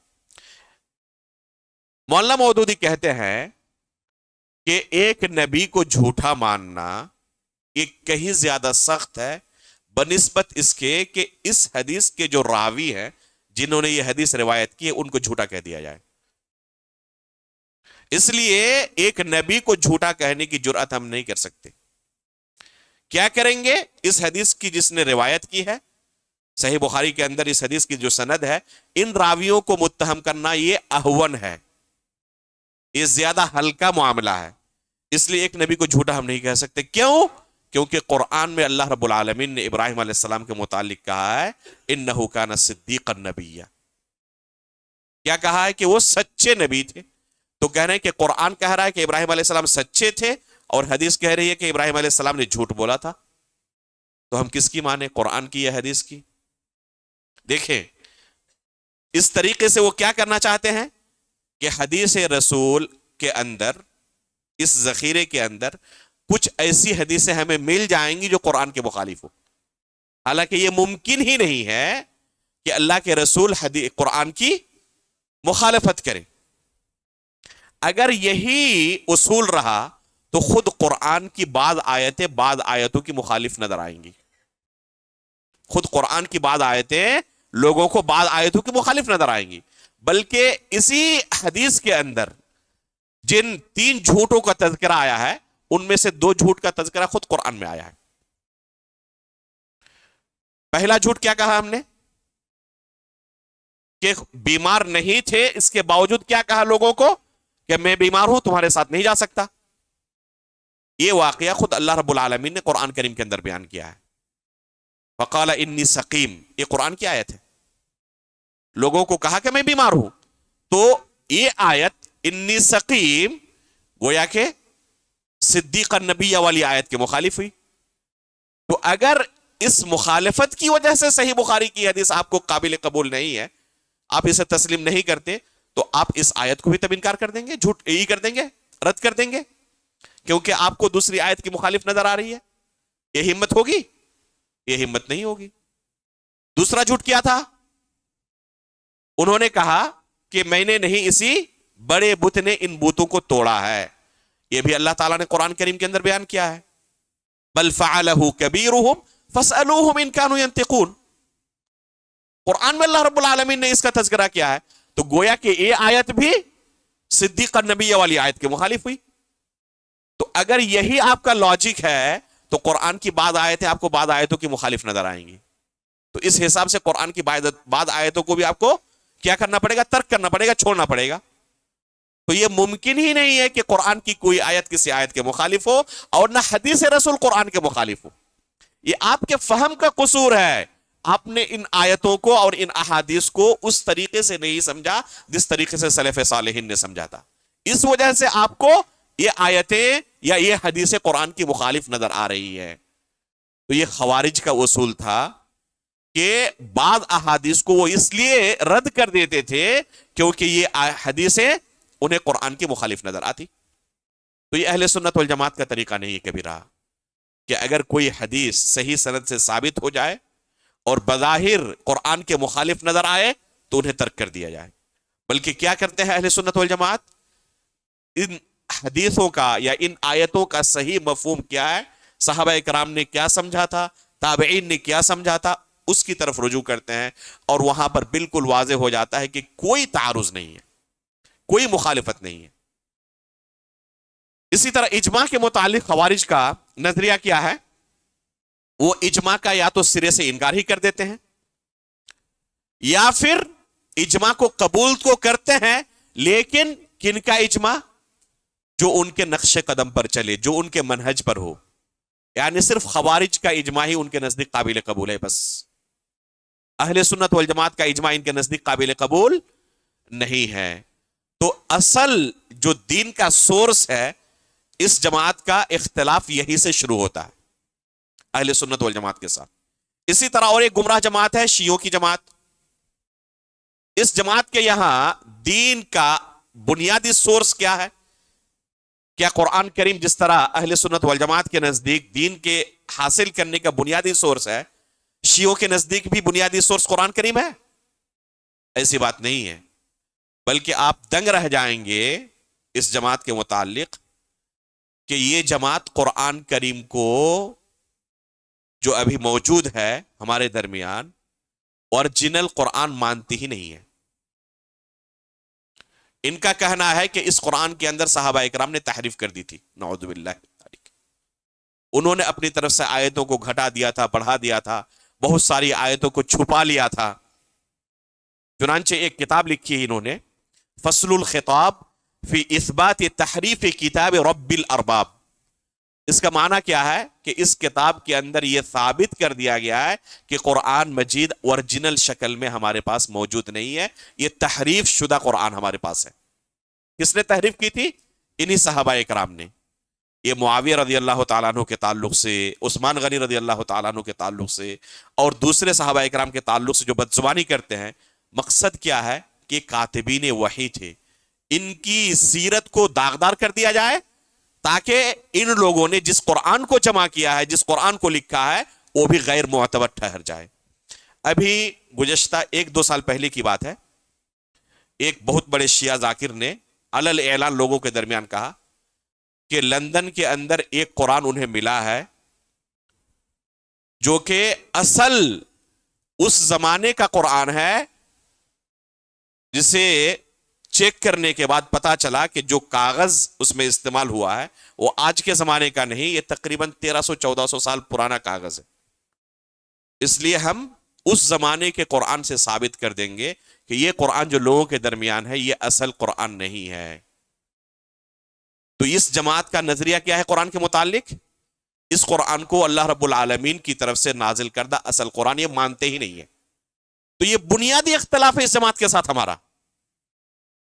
مولانا مودودی کہتے ہیں کہ ایک نبی کو جھوٹا ماننا یہ کہیں زیادہ سخت ہے بنسبت اس کے کہ اس حدیث کے جو راوی ہیں جنہوں نے یہ حدیث روایت کی ہے ان کو جھوٹا کہہ دیا جائے. اس لیے ایک نبی کو جھوٹا کہنے کی جرأت ہم نہیں کر سکتے. کیا کریں گے؟ اس حدیث کی جس نے روایت کی ہے، صحیح بخاری کے اندر اس حدیث کی جو سند ہے، ان راویوں کو متہم کرنا یہ اہون ہے، یہ زیادہ ہلکا معاملہ ہے. اس لیے ایک نبی کو جھوٹا ہم نہیں کہہ سکتے. کیوں؟ کیونکہ قرآن میں اللہ رب العالمین نے ابراہیم علیہ السلام کے متعلق کہا ہے انہ کان صدیقا نبیا. کیا کہا ہے؟ کہ وہ سچے نبی تھے. تو کہہ رہے ہیں کہ قرآن کہہ رہا ہے کہ ابراہیم علیہ السلام سچے تھے اور حدیث کہہ رہی ہے کہ ابراہیم علیہ السلام نے جھوٹ بولا تھا. تو ہم کس کی مانیں؟ قرآن کی یا حدیث کی؟ دیکھیں اس طریقے سے وہ کیا کرنا چاہتے ہیں کہ حدیث رسول کے اندر، اس ذخیرے کے اندر کچھ ایسی حدیثیں ہمیں مل جائیں گی جو قرآن کے مخالف ہو. حالانکہ یہ ممکن ہی نہیں ہے کہ اللہ کے رسول قرآن کی مخالفت کرے. اگر یہی اصول رہا تو خود قرآن کی بعض آیتیں بعض آیتوں کی مخالف نظر آئیں گی. خود قرآن کی بعض آیتیں لوگوں کو بعض آیتوں کی مخالف نظر آئیں گی. بلکہ اسی حدیث کے اندر جن 3 جھوٹوں کا تذکرہ آیا ہے ان میں سے 2 جھوٹ کا تذکرہ خود قرآن میں آیا ہے. پہلا جھوٹ کیا کہا ہم نے؟ کہ بیمار نہیں تھے، اس کے باوجود کیا کہا لوگوں کو کہ میں بیمار ہوں، تمہارے ساتھ نہیں جا سکتا. یہ واقعہ خود اللہ رب العالمین نے قرآن کریم کے اندر بیان کیا ہے. فقال انی سقیم، یہ قرآن کی آیت ہے. لوگوں کو کہا کہ میں بیمار ہوں. تو یہ آیت انی سقیم گویا کہ صدیق النبی والی آیت کے مخالف ہوئی. تو اگر اس مخالفت کی وجہ سے صحیح بخاری کی حدیث آپ کو قابل قبول نہیں ہے، آپ اسے تسلیم نہیں کرتے، تو آپ اس آیت کو بھی تب انکار کر دیں گے، جھوٹ یہی کر دیں گے، رد کر دیں گے، کیونکہ آپ کو دوسری آیت کی مخالف نظر آ رہی ہے. یہ ہمت ہوگی؟ یہ ہمت نہیں ہوگی. دوسرا جھوٹ کیا تھا؟ انہوں نے کہا کہ میں نے نہیں، اسی بڑے بت نے ان بتوں کو توڑا ہے. یہ بھی اللہ تعالیٰ نے قرآن کریم کے اندر بیان کیا ہے. بل فعلہ کبیرہم فاسألوہم ان کانوا ینطقون. قرآن میں اللہ رب العالمین نے اس کا تذکرہ کیا ہے. تو گویا کہ یہ آیت بھی صدیق النبی والی آیت کے مخالف ہوئی. تو اگر یہی آپ کا لاجک ہے تو قرآن کی بعض آیتیں آپ کو بعض آیتوں کی مخالف نظر آئیں گی. تو اس حساب سے قرآن کی بعض آیتوں کو بھی آپ کو کیا کرنا پڑے گا؟ ترک کرنا پڑے گا، چھوڑنا پڑے گا. تو یہ ممکن ہی نہیں ہے کہ قرآن کی کوئی آیت کسی آیت کے مخالف ہو اور نہ حدیث رسول قرآن کے مخالف ہو. یہ آپ کے فہم کا قصور ہے. آپ نے ان آیتوں کو اور ان احادیث کو اس طریقے سے نہیں سمجھا جس طریقے سے سلف صالحین نے سمجھا تھا. اس وجہ سے آپ کو یہ آیتیں یا یہ حدیث قرآن کی مخالف نظر آ رہی ہے. تو یہ خوارج کا اصول تھا کہ بعض احادیث کو وہ اس لیے رد کر دیتے تھے کیونکہ یہ حدیثیں انہیں قرآن کی مخالف نظر آتی. تو یہ اہل سنت والجماعت کا طریقہ نہیں کبھی رہا کہ اگر کوئی حدیث صحیح سند سے ثابت ہو جائے اور بظاہر قرآن کے مخالف نظر آئے تو انہیں ترک کر دیا جائے. بلکہ کیا کرتے ہیں اہل سنت والجماعت؟ ان حدیثوں کا یا ان آیتوں کا صحیح مفہوم کیا ہے، صحابہ اکرام نے کیا سمجھا تھا، تابعین نے کیا سمجھا تھا، اس کی طرف رجوع کرتے ہیں. اور وہاں پر بالکل واضح ہو جاتا ہے کہ کوئی تعارض نہیں ہے، کوئی مخالفت نہیں ہے. اسی طرح اجماع کے متعلق خوارج کا نظریہ کیا ہے؟ وہ اجماع کا یا تو سرے سے انکار ہی کر دیتے ہیں یا پھر اجماع کو قبول تو کرتے ہیں لیکن کن کا اجماع؟ جو ان کے نقش قدم پر چلے، جو ان کے منہج پر ہو. یعنی صرف خوارج کا اجماع ہی ان کے نزدیک قابل قبول ہے بس. اہل سنت والجماعت کا اجماع ان کے نزدیک قابل قبول نہیں ہے. تو اصل جو دین کا سورس ہے، اس جماعت کا اختلاف یہی سے شروع ہوتا ہے اہل سنت والجماعت کے ساتھ. اسی طرح اور ایک گمراہ جماعت ہے شیعوں کی جماعت. اس جماعت کے یہاں دین کا بنیادی سورس کیا ہے؟ کیا قرآن کریم جس طرح اہل سنت والجماعت کے نزدیک دین کے حاصل کرنے کا بنیادی سورس ہے، شیعوں کے نزدیک بھی بنیادی سورس قرآن کریم ہے؟ ایسی بات نہیں ہے، بلکہ آپ دنگ رہ جائیں گے اس جماعت کے متعلق کہ یہ جماعت قرآن کریم کو جو ابھی موجود ہے ہمارے درمیان اوریجنل قرآن مانتی ہی نہیں ہے. ان کا کہنا ہے کہ اس قرآن کے اندر صحابہ اکرام نے تحریف کر دی تھی، نعوذ باللہ. انہوں نے اپنی طرف سے آیتوں کو گھٹا دیا تھا، بڑھا دیا تھا، بہت ساری آیتوں کو چھپا لیا تھا. چنانچہ ایک کتاب لکھی ہے انہوں نے، فصل الخطاب فی اثبات تحریف کتاب رب الارباب. اس کا معنی کیا ہے کہ اس کتاب کے اندر یہ ثابت کر دیا گیا ہے کہ قرآن مجید اوریجنل شکل میں ہمارے پاس موجود نہیں ہے، یہ تحریف شدہ قرآن ہمارے پاس ہے. کس نے تحریف کی تھی؟ انہی صحابہ اکرام نے. یہ معاویہ رضی اللہ تعالیٰ عنہ کے تعلق سے، عثمان غنی رضی اللہ تعالیٰ عنہ کے تعلق سے اور دوسرے صحابہ اکرام کے تعلق سے جو بدزبانی کرتے ہیں، مقصد کیا ہے کہ کاتبین وحی تھے، ان کی سیرت کو داغدار کر دیا جائے تاکہ ان لوگوں نے جس قرآن کو جمع کیا ہے، جس قرآن کو لکھا ہے، وہ بھی غیر معتبر ٹھہر جائے. ابھی گزشتہ 1-2 سال پہلے کی بات ہے، ایک بہت بڑے شیعہ ذاکر نے علل اعلان لوگوں کے درمیان کہا کہ لندن کے اندر ایک قرآن انہیں ملا ہے جو کہ اصل اس زمانے کا قرآن ہے، جسے چیک کرنے کے بعد پتا چلا کہ جو کاغذ اس میں استعمال ہوا ہے وہ آج کے زمانے کا نہیں، یہ تقریباً 1300-1400 سال پرانا کاغذ ہے. اس لیے ہم اس زمانے کے قرآن سے ثابت کر دیں گے کہ یہ قرآن جو لوگوں کے درمیان ہے یہ اصل قرآن نہیں ہے. تو اس جماعت کا نظریہ کیا ہے قرآن کے متعلق؟ اس قرآن کو اللہ رب العالمین کی طرف سے نازل کردہ اصل قرآن یہ مانتے ہی نہیں ہے. تو یہ بنیادی اختلاف ہے اس جماعت کے ساتھ ہمارا.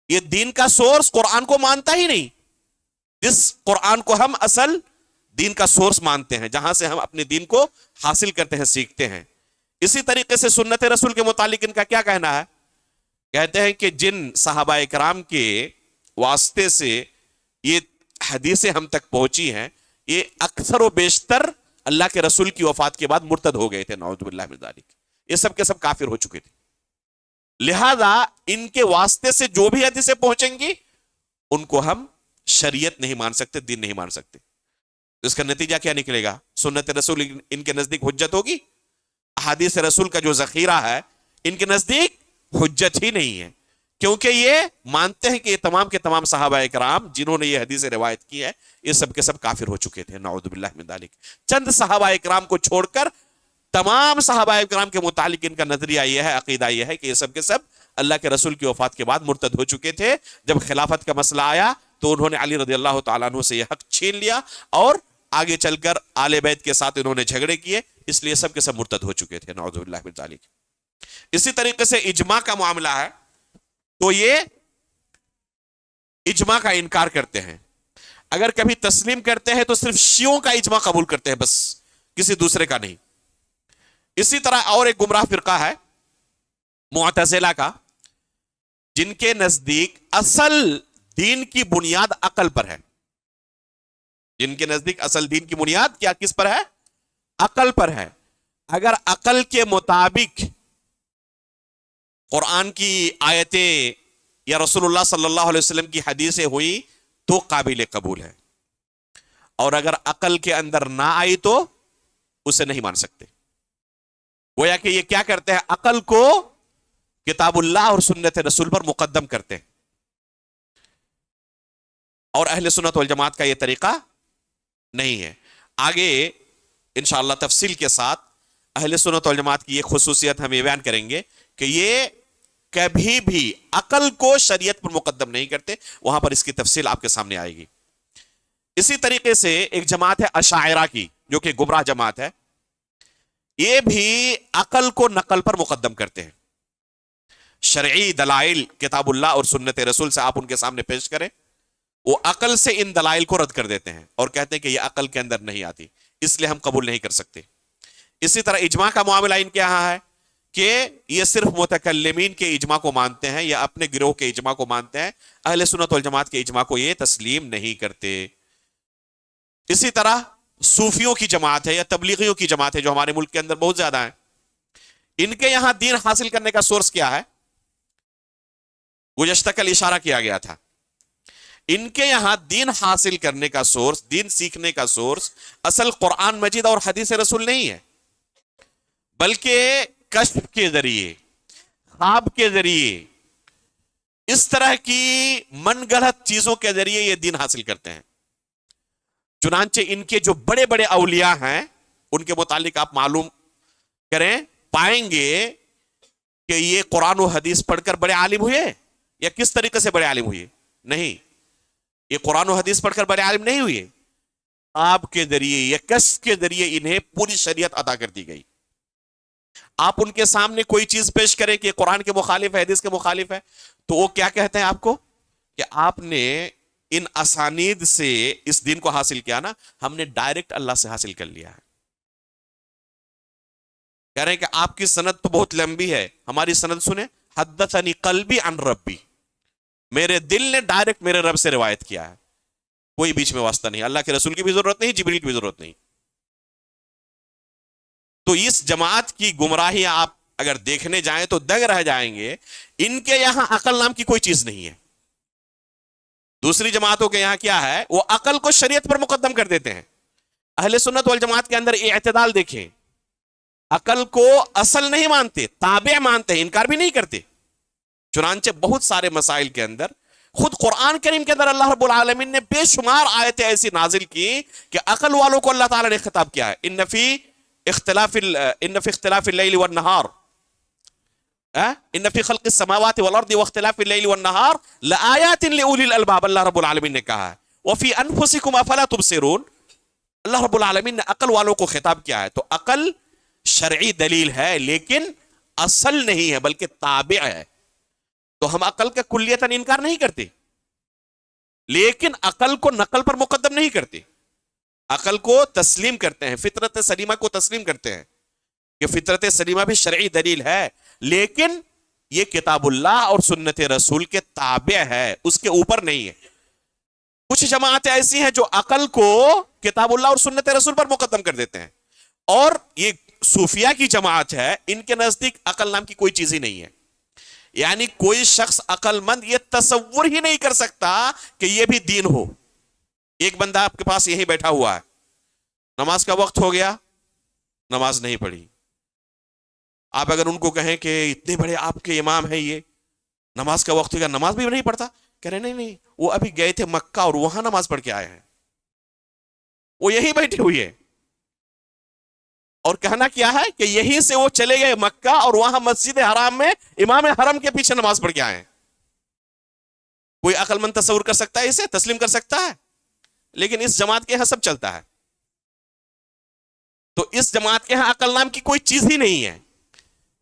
یہ دین کا سورس قرآن کو مانتا ہی نہیں، جس قرآن کو ہم اصل دین کا سورس مانتے ہیں، جہاں سے ہم اپنے دین کو حاصل کرتے ہیں، سیکھتے ہیں. اسی طریقے سے سنت رسول کے متعلق ان کا کیا کہنا ہے؟ کہتے ہیں کہ جن صحابہ اکرام کے واسطے سے یہ حدیثیں ہم تک پہنچی ہیں، یہ اکثر و بیشتر اللہ کے رسول کی وفات کے بعد مرتد ہو گئے تھے، نعوذ باللہ من ذالک. یہ سب کے سب کافر ہو چکے تھے. لہذا ان کے واسطے سے جو بھی حدیثیں پہنچیں گی ان کو ہم شریعت نہیں مان سکتے، دین نہیں مان سکتے. اس کا نتیجہ کیا نکلے گا؟ سنت رسول ان کے نزدیک حجت ہوگی، احادیث رسول کا جو ذخیرہ ہے ان کے نزدیک حجت ہی نہیں ہے، کیونکہ یہ مانتے ہیں کہ یہ تمام کے تمام صحابہ اکرام جنہوں نے یہ حدیث روایت کی ہے یہ سب کے سب کافر ہو چکے تھے، نعوذ باللہ من ذالک. چند صحابہ اکرام کو چھوڑ کر تمام صحابہ اکرام کے متعلق ان کا نظریہ یہ ہے، عقیدہ یہ ہے کہ یہ سب کے سب اللہ کے رسول کی وفات کے بعد مرتد ہو چکے تھے. جب خلافت کا مسئلہ آیا تو انہوں نے علی رضی اللہ تعالیٰ عنہ سے یہ حق چھین لیا اور آگے چل کر آل بیت کے ساتھ انہوں نے جھگڑے کیے، اس لیے سب کے سب مرتد ہو چکے تھے، نعوذ باللہ من ذالک. اسی طریقے سے اجماع کا معاملہ ہے تو یہ اجماع کا انکار کرتے ہیں. اگر کبھی تسلیم کرتے ہیں تو صرف شیعوں کا اجماع قبول کرتے ہیں، بس کسی دوسرے کا نہیں. اسی طرح اور ایک گمراہ فرقہ ہے معتزلہ کا، جن کے نزدیک اصل دین کی بنیاد عقل پر ہے. جن کے نزدیک اصل دین کی بنیاد کیا کس پر ہے؟ عقل پر ہے. اگر عقل کے مطابق قرآن کی آیتیں یا رسول اللہ صلی اللہ علیہ وسلم کی حدیثیں ہوئی تو قابل قبول ہے، اور اگر عقل کے اندر نہ آئی تو اسے نہیں مان سکتے. گویا کہ یہ کیا کرتے ہیں؟ عقل کو کتاب اللہ اور سنت رسول پر مقدم کرتے ہیں. اور اہل سنت والجماعت کا یہ طریقہ نہیں ہے. آگے انشاءاللہ تفصیل کے ساتھ اہل سنت والجماعت کی یہ خصوصیت ہم یہ بیان کریں گے کہ یہ کبھی بھی عقل کو شریعت پر مقدم نہیں کرتے. وہاں پر اس کی تفصیل آپ کے سامنے آئے گی. اسی طریقے سے ایک جماعت ہے اشاعرہ کی، جو کہ گمراہ جماعت ہے. یہ بھی عقل کو نقل پر مقدم کرتے ہیں. شرعی دلائل کتاب اللہ اور سنت رسول سے آپ ان کے سامنے پیش کریں، وہ عقل سے ان دلائل کو رد کر دیتے ہیں اور کہتے ہیں کہ یہ عقل کے اندر نہیں آتی، اس لیے ہم قبول نہیں کر سکتے۔ اسی طرح اجماع کا معاملہ ان کے یہاں ہے کہ یہ صرف متکلمین کے اجماع کو مانتے ہیں یا اپنے گروہ کے اجماع کو مانتے ہیں، اہل سنت والجماعت کے اجماع کو یہ تسلیم نہیں کرتے۔ اسی طرح صوفیوں کی جماعت ہے یا تبلیغیوں کی جماعت ہے جو ہمارے ملک کے اندر بہت زیادہ ہیں، ان کے یہاں دین حاصل کرنے کا سورس کیا ہے؟ گزشتہ کل اشارہ کیا گیا تھا، ان کے یہاں دین حاصل کرنے کا سورس، دین سیکھنے کا سورس اصل قرآن مجید اور حدیث رسول نہیں ہے، بلکہ کشف کے ذریعے، خواب کے ذریعے، اس طرح کی من گڑھت چیزوں کے ذریعے یہ دین حاصل کرتے ہیں۔ چنانچہ ان کے جو بڑے بڑے اولیاء ہیں ان کے متعلق آپ معلوم کریں، پائیں گے کہ یہ قرآن و حدیث پڑھ کر بڑے عالم ہوئے یا کس طریقے سے بڑے عالم ہوئے؟ نہیں، یہ قرآن و حدیث پڑھ کر بڑے عالم نہیں ہوئے، آپ کے ذریعے یا کشف کے ذریعے انہیں پوری شریعت عطا کر دی گئی۔ آپ ان کے سامنے کوئی چیز پیش کریں کہ قرآن کے مخالف ہے، حدیث کے مخالف ہے، تو وہ کیا کہتے ہیں آپ کو کہ آپ نے ان اسانید سے اس دین کو حاصل کیا نا، ہم نے ڈائریکٹ اللہ سے حاصل کر لیا ہے۔ کہہ رہے ہیں کہ آپ کی سند تو بہت لمبی ہے، ہماری سند سنیں، حدثنی قلبی عن ربی، میرے دل نے ڈائریکٹ میرے رب سے روایت کیا ہے، کوئی بیچ میں واسطہ نہیں، اللہ کے رسول کی بھی ضرورت نہیں، جبریل کی بھی ضرورت نہیں۔ تو اس جماعت کی گمراہیاں آپ اگر دیکھنے جائیں تو دنگ رہ جائیں گے، ان کے یہاں عقل نام کی کوئی چیز نہیں ہے۔ دوسری جماعتوں کے یہاں کیا ہے؟ وہ عقل کو شریعت پر مقدم کر دیتے ہیں۔ اہل سنت والجماعت کے اندر اعتدال دیکھیں، عقل کو اصل نہیں مانتے، تابع مانتے ہیں، انکار بھی نہیں کرتے۔ چنانچہ بہت سارے مسائل کے اندر خود قرآن کریم کے اندر اللہ رب العالمین نے بے شمار آیتیں ایسی نازل کی کہ عقل والوں کو اللہ تعالیٰ نے خطاب کیا ہے، ان فی اختلاف اللیل والنہار، ان فی خلق السماوات والارض واختلاف اللیل والنہار لآیات لأولی الالباب، اللہ رب العالمین نے کہا ہے، وفی انفسکم افلا تبصرون، اللہ رب العالمین نے عقل والوں کو خطاب کیا ہے۔ تو عقل شرعی دلیل ہے لیکن اصل نہیں ہے بلکہ تابع ہے۔ تو ہم عقل کا کلیتاً انکار نہیں کرتے، لیکن عقل کو نقل پر مقدم نہیں کرتے، عقل کو تسلیم کرتے ہیں، فطرت سلیمہ کو تسلیم کرتے ہیں کہ فطرت سلیمہ بھی شرعی دلیل ہے لیکن یہ کتاب اللہ اور سنت رسول کے تابع ہے، اس کے اوپر نہیں ہے۔ کچھ جماعتیں ایسی ہیں جو عقل کو کتاب اللہ اور سنت رسول پر مقدم کر دیتے ہیں، اور یہ صوفیہ کی جماعت ہے، ان کے نزدیک عقل نام کی کوئی چیز ہی نہیں ہے، یعنی کوئی شخص عقل مند یہ تصور ہی نہیں کر سکتا کہ یہ بھی دین ہو۔ ایک بندہ آپ کے پاس یہی بیٹھا ہوا ہے، نماز کا وقت ہو گیا، نماز نہیں پڑھی، آپ اگر ان کو کہیں کہ اتنے بڑے آپ کے امام ہیں، یہ نماز کا وقت ہو گیا نماز بھی نہیں پڑھتا، کہہ رہے نہیں وہ ابھی گئے تھے مکہ اور وہاں نماز پڑھ کے آئے ہیں، وہ یہی بیٹھے ہوئے ہیں، اور کہنا کیا ہے کہ یہیں سے وہ چلے گئے مکہ اور وہاں مسجد حرام میں امام حرم کے پیچھے نماز پڑھ کے آئے ہیں۔ کوئی عقل مند تصور کر سکتا ہے، اسے تسلیم کر سکتا ہے؟ لیکن اس جماعت کے یہاں سب چلتا ہے۔ تو اس جماعت کے یہاں عقل نام کی کوئی چیز ہی نہیں ہے،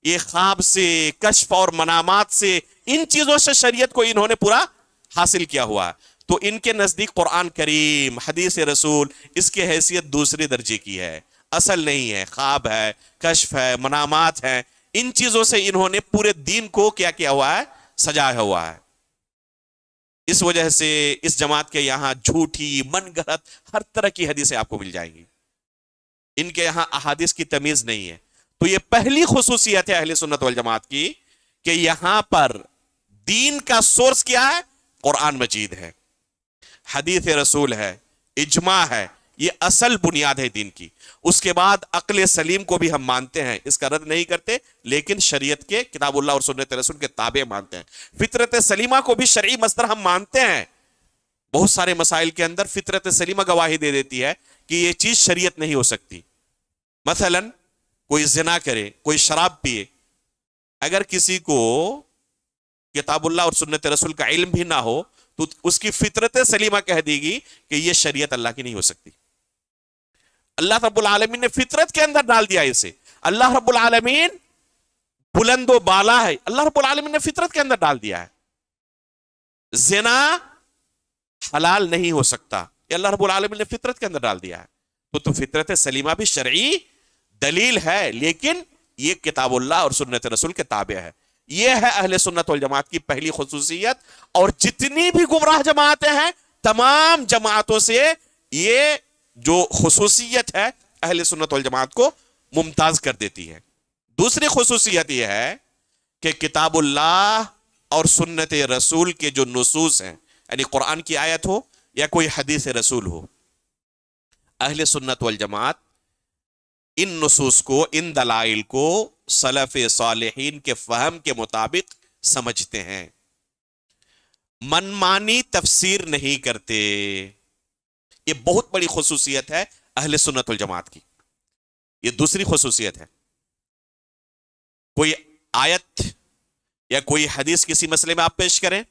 یہ خواب سے، کشف اور منامات سے، ان چیزوں سے شریعت کو انہوں نے پورا حاصل کیا ہوا ہے۔ تو ان کے نزدیک قرآن کریم، حدیث رسول، اس کی حیثیت دوسرے درجے کی ہے، اصل نہیں ہے، خواب ہے، کشف ہے، منامات ہیں، ان چیزوں سے انہوں نے پورے دین کو کیا ہوا ہے؟ سجایا ہوا ہے۔ اس وجہ سے اس جماعت کے یہاں جھوٹی، من گھڑت ہر طرح کی حدیثیں آپ کو مل جائیں گی، ان کے یہاں احادیث کی تمیز نہیں ہے۔ تو یہ پہلی خصوصیت ہے اہل سنت والجماعت کی کہ یہاں پر دین کا سورس کیا ہے؟ قرآن مجید ہے، حدیث رسول ہے، اجماع ہے، یہ اصل بنیاد ہے دین کی۔ اس کے بعد عقل سلیم کو بھی ہم مانتے ہیں، اس کا رد نہیں کرتے، لیکن شریعت کے، کتاب اللہ اور سنت رسول کے تابع مانتے ہیں۔ فطرت سلیمہ کو بھی شرعی مصدر ہم مانتے ہیں، بہت سارے مسائل کے اندر فطرت سلیمہ گواہی دے دیتی ہے کہ یہ چیز شریعت نہیں ہو سکتی۔ مثلا کوئی زنا کرے، کوئی شراب پیے، اگر کسی کو کتاب اللہ اور سنت رسول کا علم بھی نہ ہو تو اس کی فطرت سلیمہ کہہ دے گی کہ یہ شریعت اللہ کی نہیں ہو سکتی۔ اللہ رب العالمین نے فطرت کے اندر ڈال دیا اسے، اللہ رب العالمین بلند و بالا ہے، اللہ رب العالمین نے فطرت کے اندر ڈال دیا ہے۔ زنا حلال نہیں ہو سکتا، یہ اللہ رب العالمین نے فطرت کے اندر ڈال دیا ہے. تو فطرت سلیمہ بھی شرعی دلیل ہے، لیکن یہ کتاب اللہ اور سنت رسول کے تابع ہے. یہ ہے اہل سنت والجماعت کی پہلی خصوصیت. اور جتنی بھی گمراہ جماعتیں ہیں تمام جماعتوں سے یہ جو خصوصیت ہے اہل سنت والجماعت کو ممتاز کر دیتی ہے. دوسری خصوصیت یہ ہے کہ کتاب اللہ اور سنت رسول کے جو نصوص ہیں، یعنی قرآن کی آیت ہو یا کوئی حدیث رسول ہو، اہل سنت والجماعت ان نصوص کو، ان دلائل کو سلف صالحین کے فہم کے مطابق سمجھتے ہیں، منمانی تفسیر نہیں کرتے. یہ بہت بڑی خصوصیت ہے اہل سنت والجماعت کی. یہ دوسری خصوصیت ہے. کوئی آیت یا کوئی حدیث کسی مسئلے میں آپ پیش کریں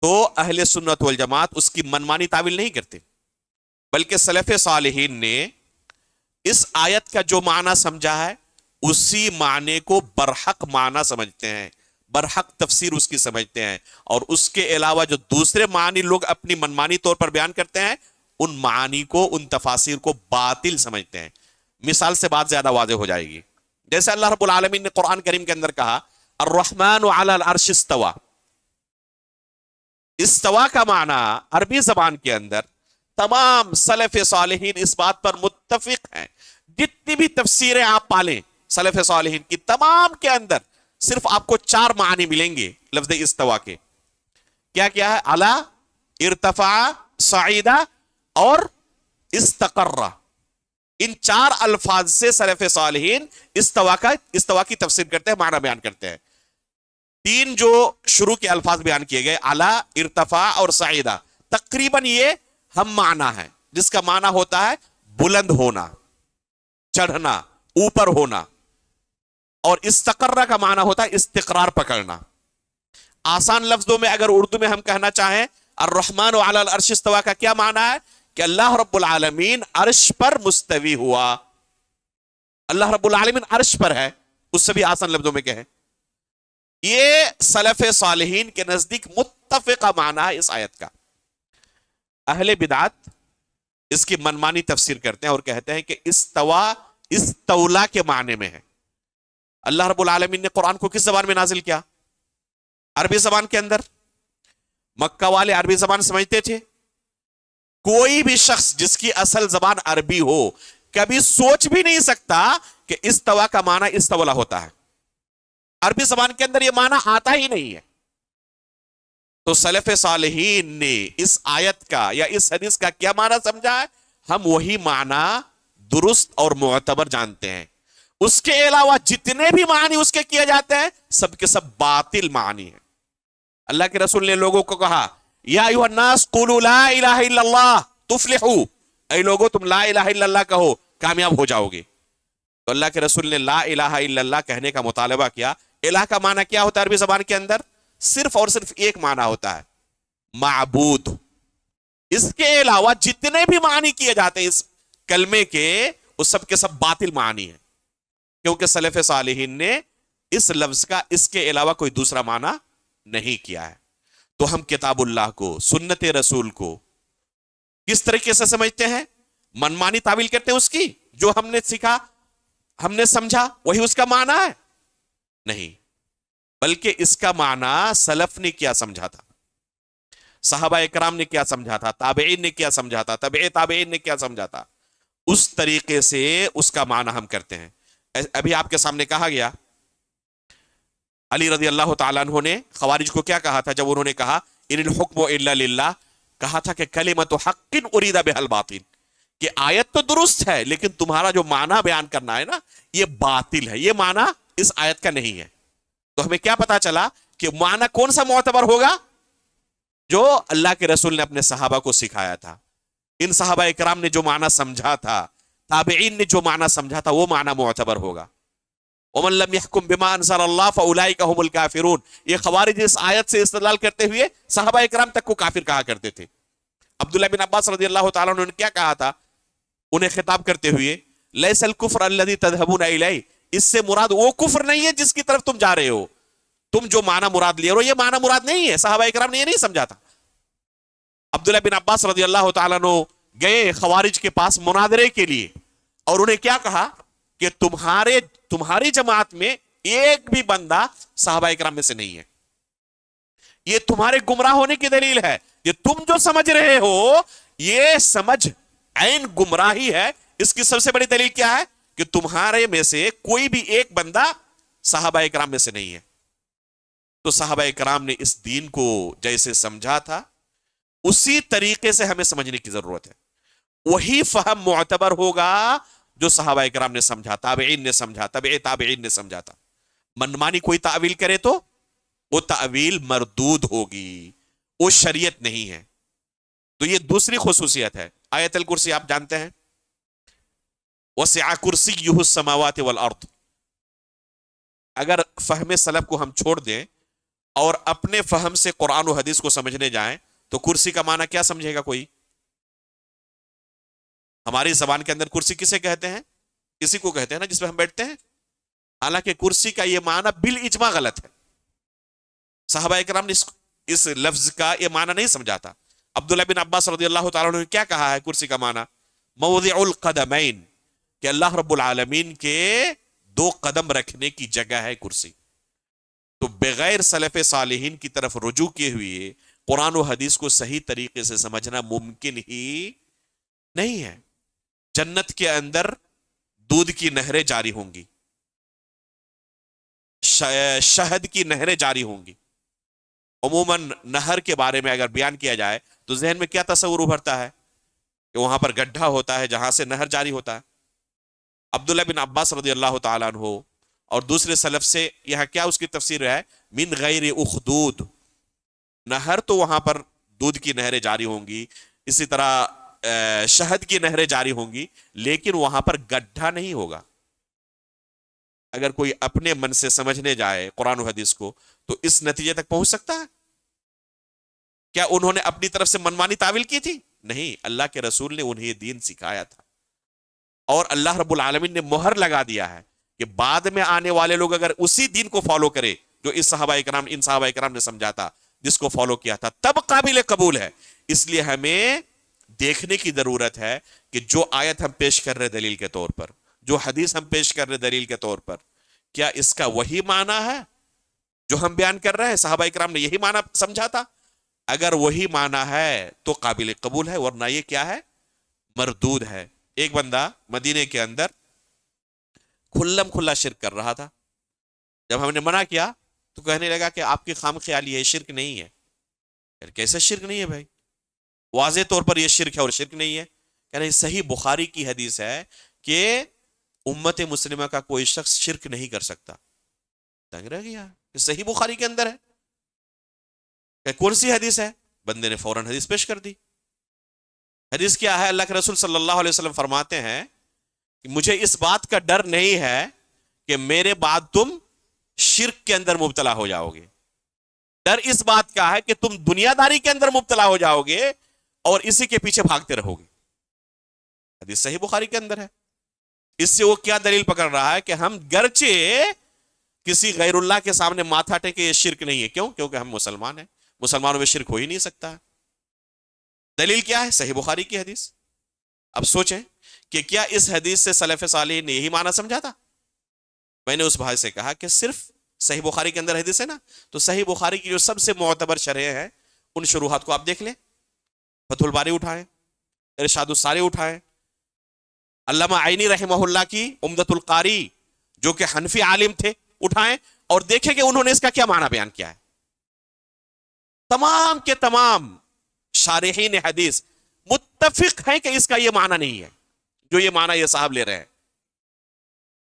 تو اہل سنت والجماعت اس کی منمانی تعویل نہیں کرتے، بلکہ سلف صالحین نے اس آیت کا جو معنی سمجھا ہے اسی معنی کو برحق معنی سمجھتے ہیں، برحق تفسیر اس کی سمجھتے ہیں، اور اس کے علاوہ جو دوسرے معنی لوگ اپنی منمانی طور پر بیان کرتے ہیں ان معانی کو، ان تفاسیر کو باطل سمجھتے ہیں. مثال سے بات زیادہ واضح ہو جائے گی. جیسے اللہ رب العالمین نے قرآن کریم کے اندر کہا الرحمن علی العرش استوى. استوا کا معنی عربی زبان کے اندر تمام سلف صالحین اس بات پر متفق ہیں. جتنی بھی تفسیریں آپ پالیں سلف صالحین کی، تمام کے اندر صرف آپ کو 4 معنی ملیں گے لفظ استوا کے. کیا کیا ہے؟ علا، ارتفع، صعیدہ اور استقرہ. ان 4 الفاظ سے سلف صالحین استوا کی تفسیر کرتے ہیں، معنی بیان کرتے ہیں. 3 جو شروع کے الفاظ بیان کیے گئے علا، ارتفاع اور صعیدہ، تقریباً یہ ہم معنی ہے، جس کا معنی ہوتا ہے بلند ہونا، چڑھنا، اوپر ہونا. اور استقرہ کا معنی ہوتا ہے استقرار پکڑنا. آسان لفظوں میں اگر اردو میں ہم کہنا چاہیں الرحمن علی العرش استوى کا کیا معنی ہے؟ کہ اللہ رب العالمین عرش پر مستوی ہوا. اللہ رب العالمین عرش پر ہے، اس سے بھی آسان لفظوں میں کہیں. یہ سلف صالحین کے نزدیک متفقہ معنی ہے اس آیت کا. اہل بدعت اس کی منمانی تفسیر کرتے ہیں اور کہتے ہیں کہ استوا استولا کے معنی میں ہے. اللہ رب العالمین نے قرآن کو کس زبان میں نازل کیا؟ عربی زبان کے اندر. مکہ والے عربی زبان سمجھتے تھے. کوئی بھی شخص جس کی اصل زبان عربی ہو کبھی سوچ بھی نہیں سکتا کہ استوا کا معنی استولا ہوتا ہے. عربی زبان کے اندر یہ معنی آتا ہی نہیں ہے. تو سلف صالحین نے اس آیت کا یا اس حدیث کا کیا معنی سمجھا ہے؟ ہم وہی معنی درست اور معتبر جانتے ہیں. اس کے علاوہ جتنے بھی معنی اس کے کیے جاتے ہیں سب کے سب باطل معنی ہیں. اللہ کے رسول نے لوگوں کو کہا یا ایھا الناس قولوا لا الہ الا اللہ تفلحوا، اے لوگوں تم لا الہ الا اللہ کہو کامیاب ہو جاؤ گے. تو اللہ کے رسول نے لا الہ الا اللہ کہنے کا مطالبہ کیا. الہ کا معنی کیا ہوتا ہے عربی زبان کے اندر؟ صرف اور صرف ایک معنی ہوتا ہے، معبود. اس کے علاوہ جتنے بھی معنی کیے جاتے ہیں اس کلمے کے وہ سب کے سب باطل معنی ہیں، کیونکہ سلف صالحین نے اس لفظ کا اس کے علاوہ کوئی دوسرا معنی نہیں کیا ہے. تو ہم کتاب اللہ کو، سنت رسول کو کس طریقے سے سمجھتے ہیں؟ منمانی تعویل کرتے ہیں اس کی. جو ہم نے سیکھا، ہم نے سمجھا وہی اس کا معنی ہے؟ نہیں، بلکہ اس کا معنی سلف نے کیا سمجھا تھا، صحابہ اکرام نے کیا سمجھا تھا، تابعین نے کیا سمجھا تھا، تبع تابعین نے کیا سمجھا تھا، اس طریقے سے اس کا معنی ہم کرتے ہیں. ابھی آپ کے سامنے کہا گیا علی رضی اللہ تعالیٰ عنہ نے خوارج کو کیا کہا تھا جب انہوں نے کہا ان الحکم الا للہ؟ کہا تھا کہ کلمۃ حق ارید بها الباطل، کہ آیت تو درست ہے لیکن تمہارا جو معنی بیان کرنا ہے نا یہ باطل ہے، یہ معنی اس آیت کا نہیں ہے. تو ہمیں کیا پتا چلا کہ معنی کون سا معتبر ہوگا؟ جو اللہ کے رسول نے اپنے صحابہ کو سکھایا تھا، ان صحابہ اکرام نے جو معنی سمجھا تھا، تابعین نے جو معنی سمجھا تھا، وہ معنی معتبر ہوگا. ومن لم يحكم بما انزل الله فاولئك هم الكافرون. یہ خوارج اس آیت سے استدلال کرتے ہوئے صحابہ اکرام تک کو کافر کہا کرتے تھے. عبداللہ بن عباس رضی اللہ تعالیٰ عنہ نے کیا کہا تھا انہیں خطاب کرتے ہوئے؟ لیس الکفر الذی تذهبون الیہ، اس سے مراد وہ کفر نہیں ہے جس کی طرف تم جا رہے ہو. تم جو معنی مراد لیے ہو یہ معنی مراد نہیں ہے. صحابہ اکرام نے یہ نہیں سمجھا تھا. عبداللہ بن عباس رضی اللہ تعالیٰ عنہ گئے خوارج کے پاس مناظرے کے لیے، اور انہیں کیا کہا کہ تمہاری جماعت میں ایک بھی بندہ صحابہ کرام میں سے نہیں ہے، یہ تمہارے گمراہ ہونے کی دلیل ہے، یہ تم جو سمجھ رہے ہو یہ سمجھ عین گمراہی ہے، اس کی سب سے بڑی دلیل کیا ہے کہ تمہارے میں سے کوئی بھی ایک بندہ صحابہ کرام میں سے نہیں ہے۔ تو صحابہ کرام نے اس دین کو جیسے سمجھا تھا اسی طریقے سے ہمیں سمجھنے کی ضرورت ہے، وہی فہم معتبر ہوگا جو صحابہ کرام نے سمجھا، تابعین نے سمجھا، تبع تابعین نے سمجھا تھا۔ منمانی کوئی تعویل کرے تو وہ تعویل مردود ہوگی، وہ شریعت نہیں ہے۔ تو یہ دوسری خصوصیت ہے۔ آیت الکرسی آپ جانتے ہیں، وسع کرسیہ السماوات والارض۔ اگر فہم سلف کو ہم چھوڑ دیں اور اپنے فہم سے قرآن و حدیث کو سمجھنے جائیں تو کرسی کا معنی کیا سمجھے گا کوئی؟ ہماری زبان کے اندر کرسی کسے کہتے ہیں؟ کسی کو کہتے ہیں نا جس پہ ہم بیٹھتے ہیں، حالانکہ کرسی کا یہ معنی بالاجماع غلط ہے۔ صحابہ کرام نے اس لفظ کا یہ معنی نہیں سمجھا تھا۔ عبداللہ بن عباس رضی اللہ تعالیٰ عنہ نے کیا کہا ہے کرسی کا معنی؟ موضع القدمین، کہ اللہ رب العالمین کے دو قدم رکھنے کی جگہ ہے کرسی۔ تو بغیر سلف صالحین کی طرف رجوع کیے ہوئے قرآن و حدیث کو صحیح طریقے سے سمجھنا ممکن ہی نہیں ہے۔ جنت کے اندر دودھ کی نہریں جاری ہوں گی، شہد کی نہریں جاری ہوں گی۔ عموماً نہر کے بارے میں اگر بیان کیا جائے تو ذہن میں کیا تصور ابھرتا ہے کہ وہاں پر گڈھا ہوتا ہے جہاں سے نہر جاری ہوتا ہے۔ عبداللہ بن عباس رضی اللہ تعالیٰ عنہ اور دوسرے سلف سے یہاں کیا اس کی تفسیر ہے؟ من غیر اخدود، نہر تو وہاں پر دودھ کی نہریں جاری ہوں گی، اسی طرح شہد کی نہریں جاری ہوں گی، لیکن وہاں پر گڈھا نہیں ہوگا۔ اگر کوئی اپنے من سے سمجھنے جائے قرآن و حدیث کو تو اس نتیجے تک پہنچ سکتا ہے؟ کیا انہوں نے اپنی طرف سے منمانی تعویل کی تھی؟ نہیں، اللہ کے رسول نے انہیں یہ دین سکھایا تھا، اور اللہ رب العالمین نے مہر لگا دیا ہے کہ بعد میں آنے والے لوگ اگر اسی دین کو فالو کرے جو ان صحابہ کرام نے سمجھا تھا، جس کو فالو کیا تھا، تب قابل قبول ہے۔ اس لیے ہمیں دیکھنے کی ضرورت ہے کہ جو آیت ہم پیش کر رہے دلیل کے طور پر، جو حدیث ہم پیش کر رہے دلیل کے طور پر، کیا اس کا وہی معنی ہے جو ہم بیان کر رہے ہیں؟ صحابہ کرام نے یہی معنی سمجھا تھا؟ اگر وہی معنی ہے تو قابل قبول ہے، ورنہ یہ کیا ہے؟ مردود ہے۔ ایک بندہ مدینے کے اندر کھلم کھلا شرک کر رہا تھا، جب ہم نے منع کیا تو کہنے لگا کہ آپ کی خام خیالی ہے، شرک نہیں ہے۔ یار کیسے شرک نہیں ہے بھائی؟ واضح طور پر یہ شرک ہے اور شرک نہیں ہے۔ یعنی صحیح بخاری کی حدیث ہے کہ امت مسلمہ کا کوئی شخص شرک نہیں کر سکتا۔ دنگ رہ گیا کہ صحیح بخاری کے اندر ہے، کہ کون سی حدیث ہے؟ بندے نے فوراً حدیث پیش کر دی۔ حدیث کیا ہے؟ اللہ کے رسول صلی اللہ علیہ وسلم فرماتے ہیں کہ مجھے اس بات کا ڈر نہیں ہے کہ میرے بعد تم شرک کے اندر مبتلا ہو جاؤ گے، ڈر اس بات کا ہے کہ تم دنیا داری کے اندر مبتلا ہو جاؤ گے اور اسی کے پیچھے بھاگتے رہو گے۔ حدیث صحیح بخاری کے اندر ہے۔ اس سے وہ کیا دلیل پکڑ رہا ہے کہ ہم گرچہ کسی غیر اللہ کے سامنے ماتھا ٹیکے، یہ شرک نہیں ہے۔ کیوں؟ کیونکہ ہم مسلمان ہیں، مسلمانوں میں شرک ہو ہی نہیں سکتا۔ دلیل کیا ہے؟ صحیح بخاری کی حدیث۔ اب سوچیں کہ کیا اس حدیث سے سلف صالح نے یہی معنی سمجھا تھا؟ میں نے اس بھائی سے کہا کہ صرف صحیح بخاری کے اندر حدیث ہے نا، تو صحیح بخاری کی جو سب سے معتبر شرح ہیں ان شروحات کو آپ دیکھ لیں، فتح الباری اٹھائیں، ارشاد الساری اٹھائیں، علامہ عینی رحمہ اللہ کی عمدۃ القاری جو کہ حنفی عالم تھے اٹھائیں، اور دیکھیں کہ انہوں نے اس کا کیا معنی بیان کیا ہے۔ تمام کے تمام شارحین حدیث متفق ہیں کہ اس کا یہ معنی نہیں ہے جو یہ معنی یہ صاحب لے رہے ہیں۔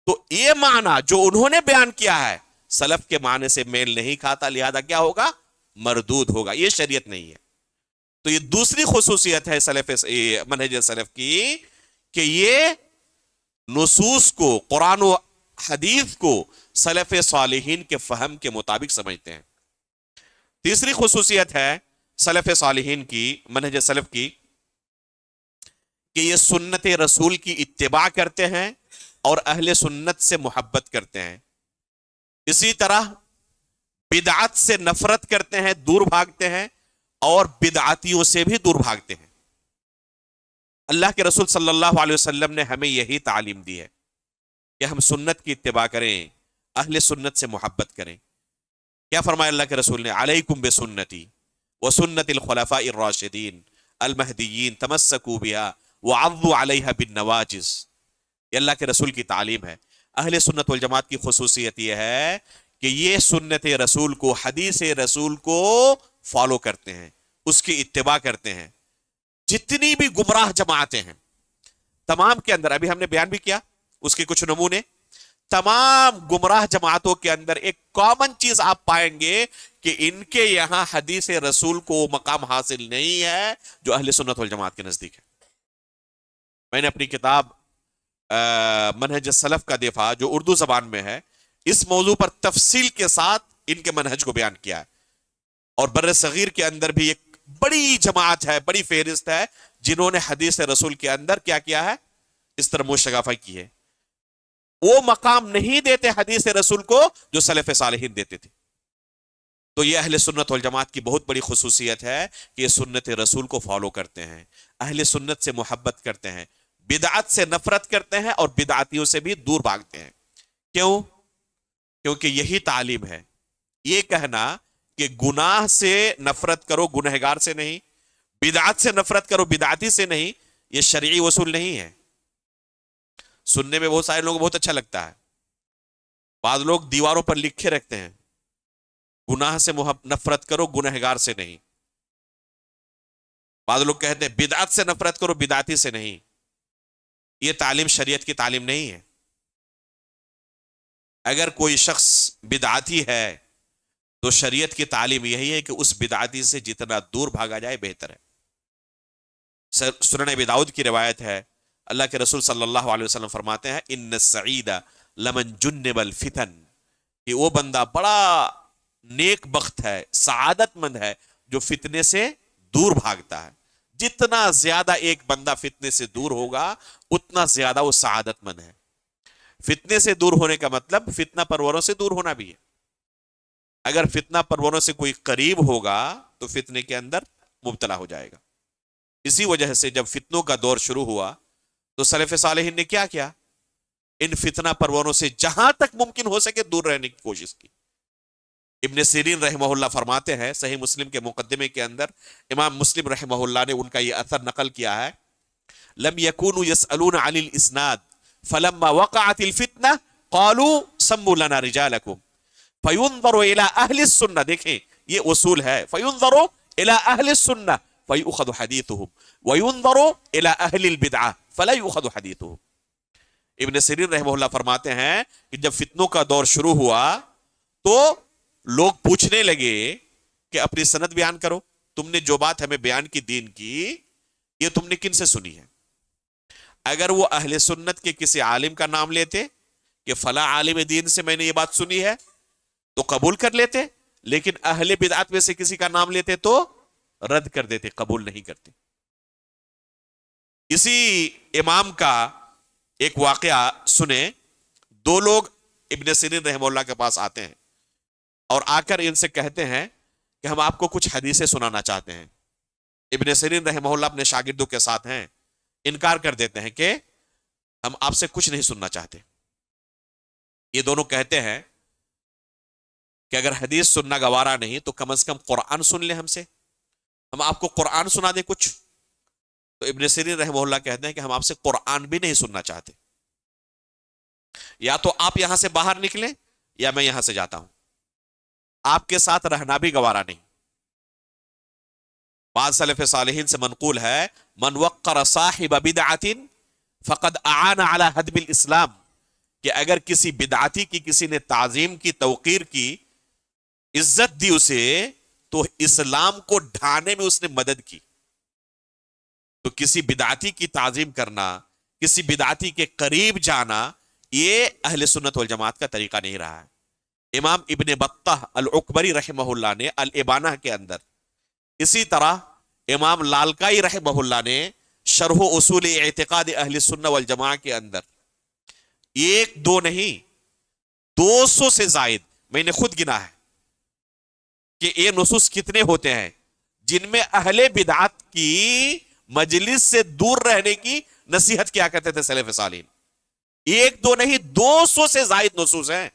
تو یہ معنی جو انہوں نے بیان کیا ہے سلف کے معنی سے میل نہیں کھاتا، لہذا کیا ہوگا؟ مردود ہوگا، یہ شریعت نہیں ہے۔ تو یہ دوسری خصوصیت ہے منہج سلف کی کہ یہ نصوص کو، قرآن و حدیث کو سلف صالحین کے فہم کے مطابق سمجھتے ہیں۔ تیسری خصوصیت ہے سلف صالحین کی، منہج سلف کی، کہ یہ سنت رسول کی اتباع کرتے ہیں اور اہل سنت سے محبت کرتے ہیں۔ اسی طرح بدعت سے نفرت کرتے ہیں، دور بھاگتے ہیں، اور بدعاتیوں سے بھی دور بھاگتے ہیں۔ اللہ کے رسول صلی اللہ علیہ وسلم نے ہمیں یہی تعلیم دی ہے کہ ہم سنت کی اتباع کریں، اہل سنت سے محبت کریں۔ کیا فرمایا اللہ کے رسول نے؟ علیکم بسنتی وسنت الخلفاء الراشدین المہدیین تمسکوا بها وعضوا علیہا بالنواجذ۔ یہ اللہ کے رسول کی تعلیم ہے۔ اہل سنت والجماعت کی خصوصیت یہ ہے کہ یہ سنت رسول کو، حدیث رسول کو فالو کرتے ہیں، اس کی اتباع کرتے ہیں۔ جتنی بھی گمراہ جماعتیں ہیں تمام کے اندر، ابھی ہم نے بیان بھی کیا اس کے کچھ نمونے، تمام گمراہ جماعتوں کے اندر ایک کامن چیز آپ پائیں گے کہ ان کے یہاں حدیث رسول کو مقام حاصل نہیں ہے جو اہل سنت والجماعت کے نزدیک ہے۔ میں نے اپنی کتاب منہج السلف کا دفاع جو اردو زبان میں ہے، اس موضوع پر تفصیل کے ساتھ ان کے منہج کو بیان کیا ہے، اور بر صغیر کے اندر بھی ایک بڑی جماعت ہے، بڑی فہرست ہے جنہوں نے حدیث رسول کے اندر کیا کیا ہے، اس طرح مشگافی کی ہے۔ وہ مقام نہیں دیتے حدیث رسول کو جو سلف صالحین دیتے تھے۔ تو یہ اہل سنت والجماعت کی بہت بڑی خصوصیت ہے کہ یہ سنت رسول کو فالو کرتے ہیں، اہل سنت سے محبت کرتے ہیں، بدعت سے نفرت کرتے ہیں، اور بدعتیوں سے بھی دور بھاگتے ہیں۔ کیوں؟ کیونکہ یہی تعلیم ہے۔ یہ کہنا کہ گناہ سے نفرت کرو گنہگار سے نہیں، بدعت سے نفرت کرو بدعتی سے نہیں، یہ شرعی اصول نہیں ہے۔ سننے میں بہت سارے لوگوں کو بہت اچھا لگتا ہے، بعض لوگ دیواروں پر لکھے رکھتے ہیں گناہ سے نفرت کرو گنہگار سے نہیں، بعض لوگ کہتے ہیں بدعت سے نفرت کرو بدعتی سے نہیں۔ یہ تعلیم شریعت کی تعلیم نہیں ہے۔ اگر کوئی شخص بدعتی ہے تو شریعت کی تعلیم یہی ہے کہ اس بدعتی سے جتنا دور بھاگا جائے بہتر ہے۔ سنن ابی داؤد کی روایت ہے، اللہ کے رسول صلی اللہ علیہ وسلم فرماتے ہیں ان السعید لمن جنب الفتن، کہ وہ بندہ بڑا نیک بخت ہے، سعادت مند ہے جو فتنے سے دور بھاگتا ہے۔ جتنا زیادہ ایک بندہ فتنے سے دور ہوگا اتنا زیادہ وہ سعادت مند ہے۔ فتنے سے دور ہونے کا مطلب فتنہ پروروں سے دور ہونا بھی ہے۔ اگر فتنہ پروروں سے کوئی قریب ہوگا تو فتنے کے اندر مبتلا ہو جائے گا۔ اسی وجہ سے جب فتنوں کا دور شروع ہوا تو سلف صالحین نے کیا کیا؟ ان فتنہ پروروں سے جہاں تک ممکن ہو سکے دور رہنے کی کوشش کی۔ ابن سیرین رحمہ اللہ فرماتے ہیں، صحیح مسلم کے مقدمے کے اندر امام مسلم رحمہ اللہ نے ان کا یہ اثر نقل کیا ہے، لم يكونوا يسألون عن الاسناد فلما وقعت الفتنہ قالوا سموا لنا رجالکم فینظر الى اہل السنہ۔ دیکھیں یہ اصول ہے، فینظر الى اہل السنہ فیؤخذ حدیثهم وینظر الى اہل البدعہ فلا یؤخذ حدیثهم۔ ابن سیرین رحمہ اللہ فرماتے ہیں کہ جب فتنوں کا دور شروع ہوا تو لوگ پوچھنے لگے کہ اپنی سند بیان کرو، تم نے جو بات ہمیں بیان کی دین کی یہ تم نے کن سے سنی ہے؟ اگر وہ اہل سنت کے کسی عالم کا نام لیتے کہ فلاں عالم دین سے میں نے یہ بات سنی ہے تو قبول کر لیتے، لیکن اہل بدعت میں سے کسی کا نام لیتے تو رد کر دیتے، قبول نہیں کرتے۔ اسی امام کا ایک واقعہ سنیں، دو لوگ ابن سیرین رحمہ اللہ کے پاس آتے ہیں اور آ کر ان سے کہتے ہیں کہ ہم آپ کو کچھ حدیثیں سنانا چاہتے ہیں۔ ابن سیرین رحمہ اللہ اپنے شاگردوں کے ساتھ ہیں، انکار کر دیتے ہیں کہ ہم آپ سے کچھ نہیں سننا چاہتے۔ یہ دونوں کہتے ہیں کہ اگر حدیث سننا گوارا نہیں تو کم از کم قرآن سن لیں ہم سے، ہم آپ کو قرآن سنا دیں کچھ۔ تو ابن سیرین رحمہ اللہ کہتے ہیں کہ ہم آپ سے قرآن بھی نہیں سننا چاہتے، یا تو آپ یہاں سے باہر نکلیں یا میں یہاں سے جاتا ہوں، آپ کے ساتھ رہنا بھی گوارا نہیں۔ بعض سلف صالحین سے منقول ہے من وقر صاحب بدعت فقد اعان علی ہدم الاسلام، کہ اگر کسی بدعتی کی کسی نے تعظیم کی، توقیر کی، عزت دی اسے، تو اسلام کو ڈھانے میں اس نے مدد کی۔ تو کسی بدعتی کی تعظیم کرنا، کسی بدعتی کے قریب جانا، یہ اہل سنت والجماعت کا طریقہ نہیں رہا ہے۔ امام ابن بطہ العکبری رحمہ اللہ نے الابانہ کے اندر، اسی طرح امام لالکائی رحمہ اللہ نے شرح اصول اعتقاد اہل سنت والجماعت کے اندر ایک دو نہیں 200 سے زائد، میں نے خود گنا ہے کہ یہ نصوص کتنے ہوتے ہیں، جن میں اہل بدعت کی مجلس سے دور رہنے کی نصیحت کیا کرتے تھے سلف صالحین. ایک دو نہیں، 200 سے زائد نصوص ہیں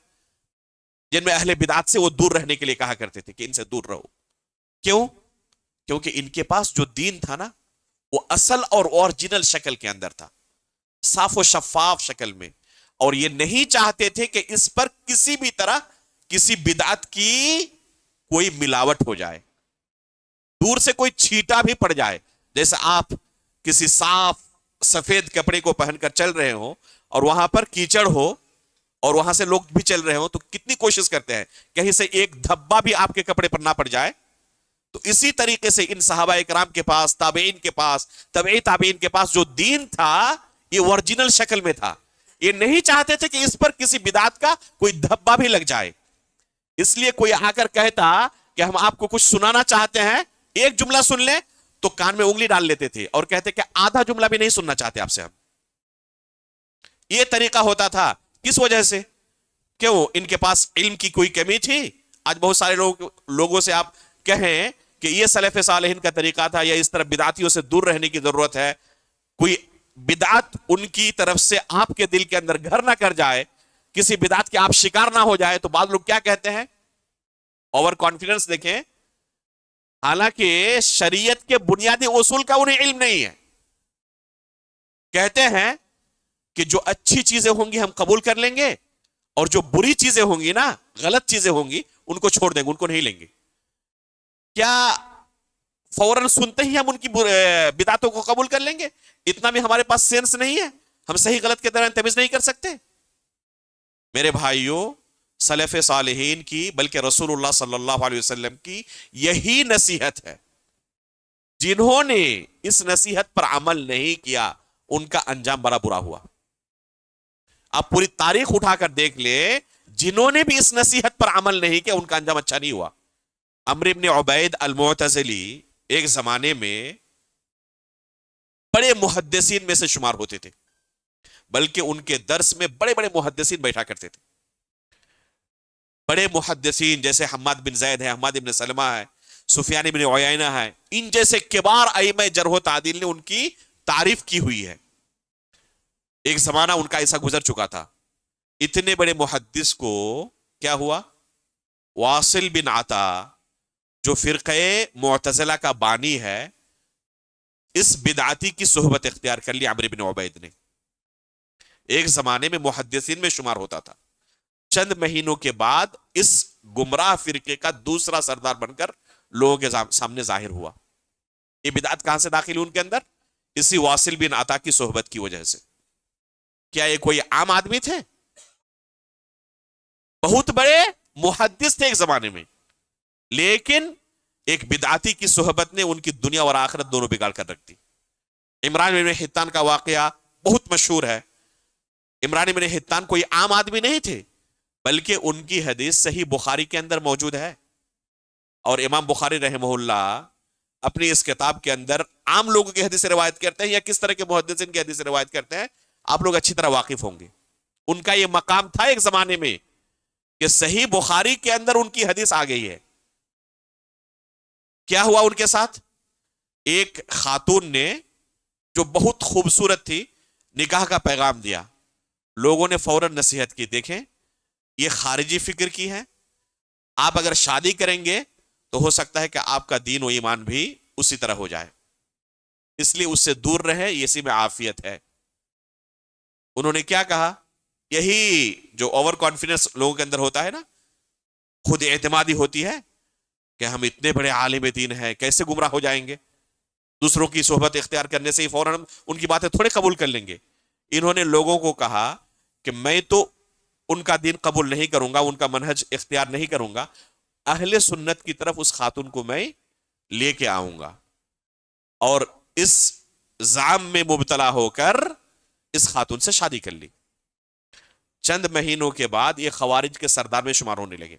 جن میں اہل بدعت سے وہ دور رہنے کے لیے کہا کرتے تھے کہ ان سے دور رہو. کیوں؟ کیونکہ ان کے پاس جو دین تھا نا وہ اصل اور اوریجنل شکل کے اندر تھا، صاف و شفاف شکل میں، اور یہ نہیں چاہتے تھے کہ اس پر کسی بھی طرح کسی بدعت کی کوئی ملاوٹ ہو جائے، دور سے کوئی چھیٹا بھی پڑ جائے. جیسے آپ کسی صاف سفید کپڑے کو پہن کر چل رہے ہو اور وہاں پر کیچڑ ہو اور وہاں سے لوگ بھی چل رہے ہو تو کتنی کوشش کرتے ہیں کہیں سے ایک دھبا بھی آپ کے کپڑے پر نہ پڑ جائے. تو اسی طریقے سے ان صحابہ اکرام کے پاس، تابعین کے پاس، تبعی تابعین کے پاس جو دین تھا یہ اوریجنل شکل میں تھا. یہ نہیں چاہتے تھے کہ اس پر کسی بدعت کا کوئی دھبا بھی لگ جائے. اس لیے کوئی آ کر کہتا کہ ہم آپ کو کچھ سنانا چاہتے ہیں، ایک جملہ سن لیں تو کان میں انگلی ڈال لیتے تھے اور کہتے کہ آدھا جملہ بھی نہیں سننا چاہتے آپ سے ہم. یہ طریقہ ہوتا تھا. کس وجہ سے؟ کیوں؟ ان کے پاس علم کی کوئی کمی تھی؟ آج بہت سارے لوگوں سے آپ کہیں کہ یہ سلف صالحین کا طریقہ تھا یا اس طرح بدعتیوں سے دور رہنے کی ضرورت ہے، کوئی بدعت ان کی طرف سے آپ کے دل کے اندر گھر نہ کر جائے، کسی بدعت کے آپ شکار نہ ہو جائے، تو بعض لوگ کیا کہتے ہیں؟ Over confidence. دیکھیں، حالانکہ شریعت کے بنیادی اصول کا انہیں علم نہیں ہے. کہتے ہیں کہ جو اچھی چیزیں ہوں گی ہم قبول کر لیں گے اور جو بری چیزیں ہوں گی نا، غلط چیزیں ہوں گی، ان کو چھوڑ دیں گے، ان کو نہیں لیں گے. کیا فوراً سنتے ہی ہم ان کی بدعتوں کو قبول کر لیں گے؟ اتنا بھی ہمارے پاس سینس نہیں ہے؟ ہم صحیح غلط کے درمیان تمیز نہیں کر سکتے؟ میرے بھائیوں، سلف صالحین کی بلکہ رسول اللہ صلی اللہ علیہ وسلم کی یہی نصیحت ہے. جنہوں نے اس نصیحت پر عمل نہیں کیا ان کا انجام بڑا برا ہوا. آپ پوری تاریخ اٹھا کر دیکھ لیں، جنہوں نے بھی اس نصیحت پر عمل نہیں کیا ان کا انجام اچھا نہیں ہوا. عمرو بن عبید المعتزلی ایک زمانے میں بڑے محدثین میں سے شمار ہوتے تھے، بلکہ ان کے درس میں بڑے بڑے محدثین بیٹھا کرتے تھے. بڑے محدثین جیسے حماد بن زید ہے، حماد بن سلمہ ہے، سفیان بن عیینہ ہے، ان جیسے کبار ائمہ جرح و تعدیل نے ان کی تعریف کی ہوئی ہے. ایک زمانہ ان کا ایسا گزر چکا تھا. اتنے بڑے محدث کو کیا ہوا؟ واصل بن عطا جو فرقہ معتزلہ کا بانی ہے، اس بدعتی کی صحبت اختیار کر لی عمرو بن عبید نے. ایک زمانے میں محدثین میں شمار ہوتا تھا، چند مہینوں کے بعد اس گمراہ فرقے کا دوسرا سردار بن کر لوگوں کے سامنے ظاہر ہوا. یہ بدعت کہاں سے داخل ہوئی ان کے اندر؟ اسی واصل بن عطا کی صحبت کی وجہ سے. کیا یہ کوئی عام آدمی تھے؟ بہت بڑے محدث تھے ایک زمانے میں، لیکن ایک بدعتی کی صحبت نے ان کی دنیا اور آخرت دونوں بگاڑ کر رکھ دی. عمران بن حطان کا واقعہ بہت مشہور ہے. عمران بن حطان کوئی عام آدمی نہیں تھے، بلکہ ان کی حدیث صحیح بخاری کے اندر موجود ہے. اور امام بخاری رحمہ اللہ اپنی اس کتاب کے اندر عام لوگوں کی حدیث روایت کرتے ہیں یا کس طرح کے محدثین کی حدیث روایت کرتے ہیں، آپ لوگ اچھی طرح واقف ہوں گے. ان کا یہ مقام تھا ایک زمانے میں کہ صحیح بخاری کے اندر ان کی حدیث آ گئی ہے. کیا ہوا ان کے ساتھ؟ ایک خاتون نے جو بہت خوبصورت تھی نکاح کا پیغام دیا. لوگوں نے فوراً نصیحت کی، دیکھیں یہ خارجی فکر کی ہے، آپ اگر شادی کریں گے تو ہو سکتا ہے کہ آپ کا دین و ایمان بھی اسی طرح ہو جائے، اس لیے اس سے دور رہے، اسی میں عافیت ہے. انہوں نے کیا کہا؟ یہی جو اوور کانفیڈنس لوگوں کے اندر ہوتا ہے نا، خود اعتمادی ہوتی ہے کہ ہم اتنے بڑے عالم دین ہیں، کیسے گمراہ ہو جائیں گے، دوسروں کی صحبت اختیار کرنے سے ہی فوراً ان کی باتیں تھوڑے قبول کر لیں گے. انہوں نے لوگوں کو کہا کہ میں تو ان کا دین قبول نہیں کروں گا، ان کا منہج اختیار نہیں کروں گا، اہل سنت کی طرف اس خاتون کو میں لے کے آؤں گا. اور اس زعم میں مبتلا ہو کر اس خاتون سے شادی کر لی. چند مہینوں کے بعد یہ خوارج کے سردار میں شمار ہونے لگے.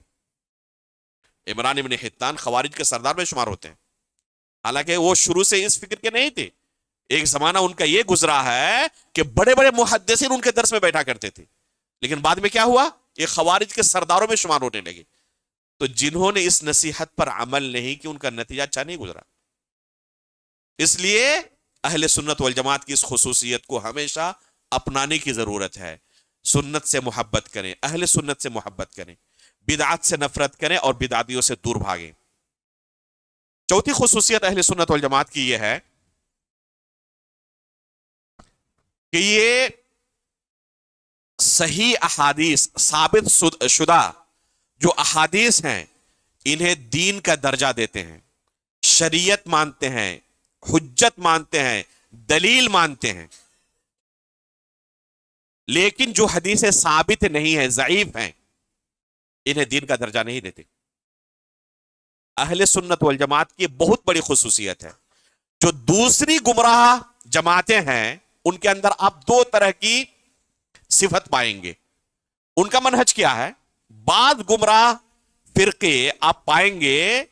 عمران بن حطان خوارج کے سردار میں شمار ہوتے ہیں، حالانکہ وہ شروع سے اس فکر کے نہیں تھے. ایک زمانہ ان کا یہ گزرا ہے کہ بڑے بڑے محدثین ان کے درس میں بیٹھا کرتے تھے، لیکن بعد میں کیا ہوا؟ یہ خوارج کے سرداروں میں شمار ہونے لگے. تو جنہوں نے اس نصیحت پر عمل نہیں کی ان کا نتیجہ اچھا نہیں گزرا. اس لیے اہل سنت والجماعت کی اس خصوصیت کو ہمیشہ اپنانے کی ضرورت ہے. سنت سے محبت کریں، اہل سنت سے محبت کریں، بدعات سے نفرت کریں اور بدعاتیوں سے دور بھاگیں. چوتھی خصوصیت اہل سنت والجماعت کی یہ ہے کہ یہ صحیح احادیث، ثابت شدہ جو احادیث ہیں، انہیں دین کا درجہ دیتے ہیں، شریعت مانتے ہیں، حجت مانتے ہیں، دلیل مانتے ہیں. لیکن جو حدیثیں ثابت نہیں ہیں، ضعیف ہیں، انہیں دین کا درجہ نہیں دیتے. اہل سنت والجماعت کی بہت بڑی خصوصیت ہے. جو دوسری گمراہ جماعتیں ہیں ان کے اندر آپ دو طرح کی صفت پائیں گے. ان کا منہج کیا ہے؟ بعض گمراہ فرقے آپ پائیں گے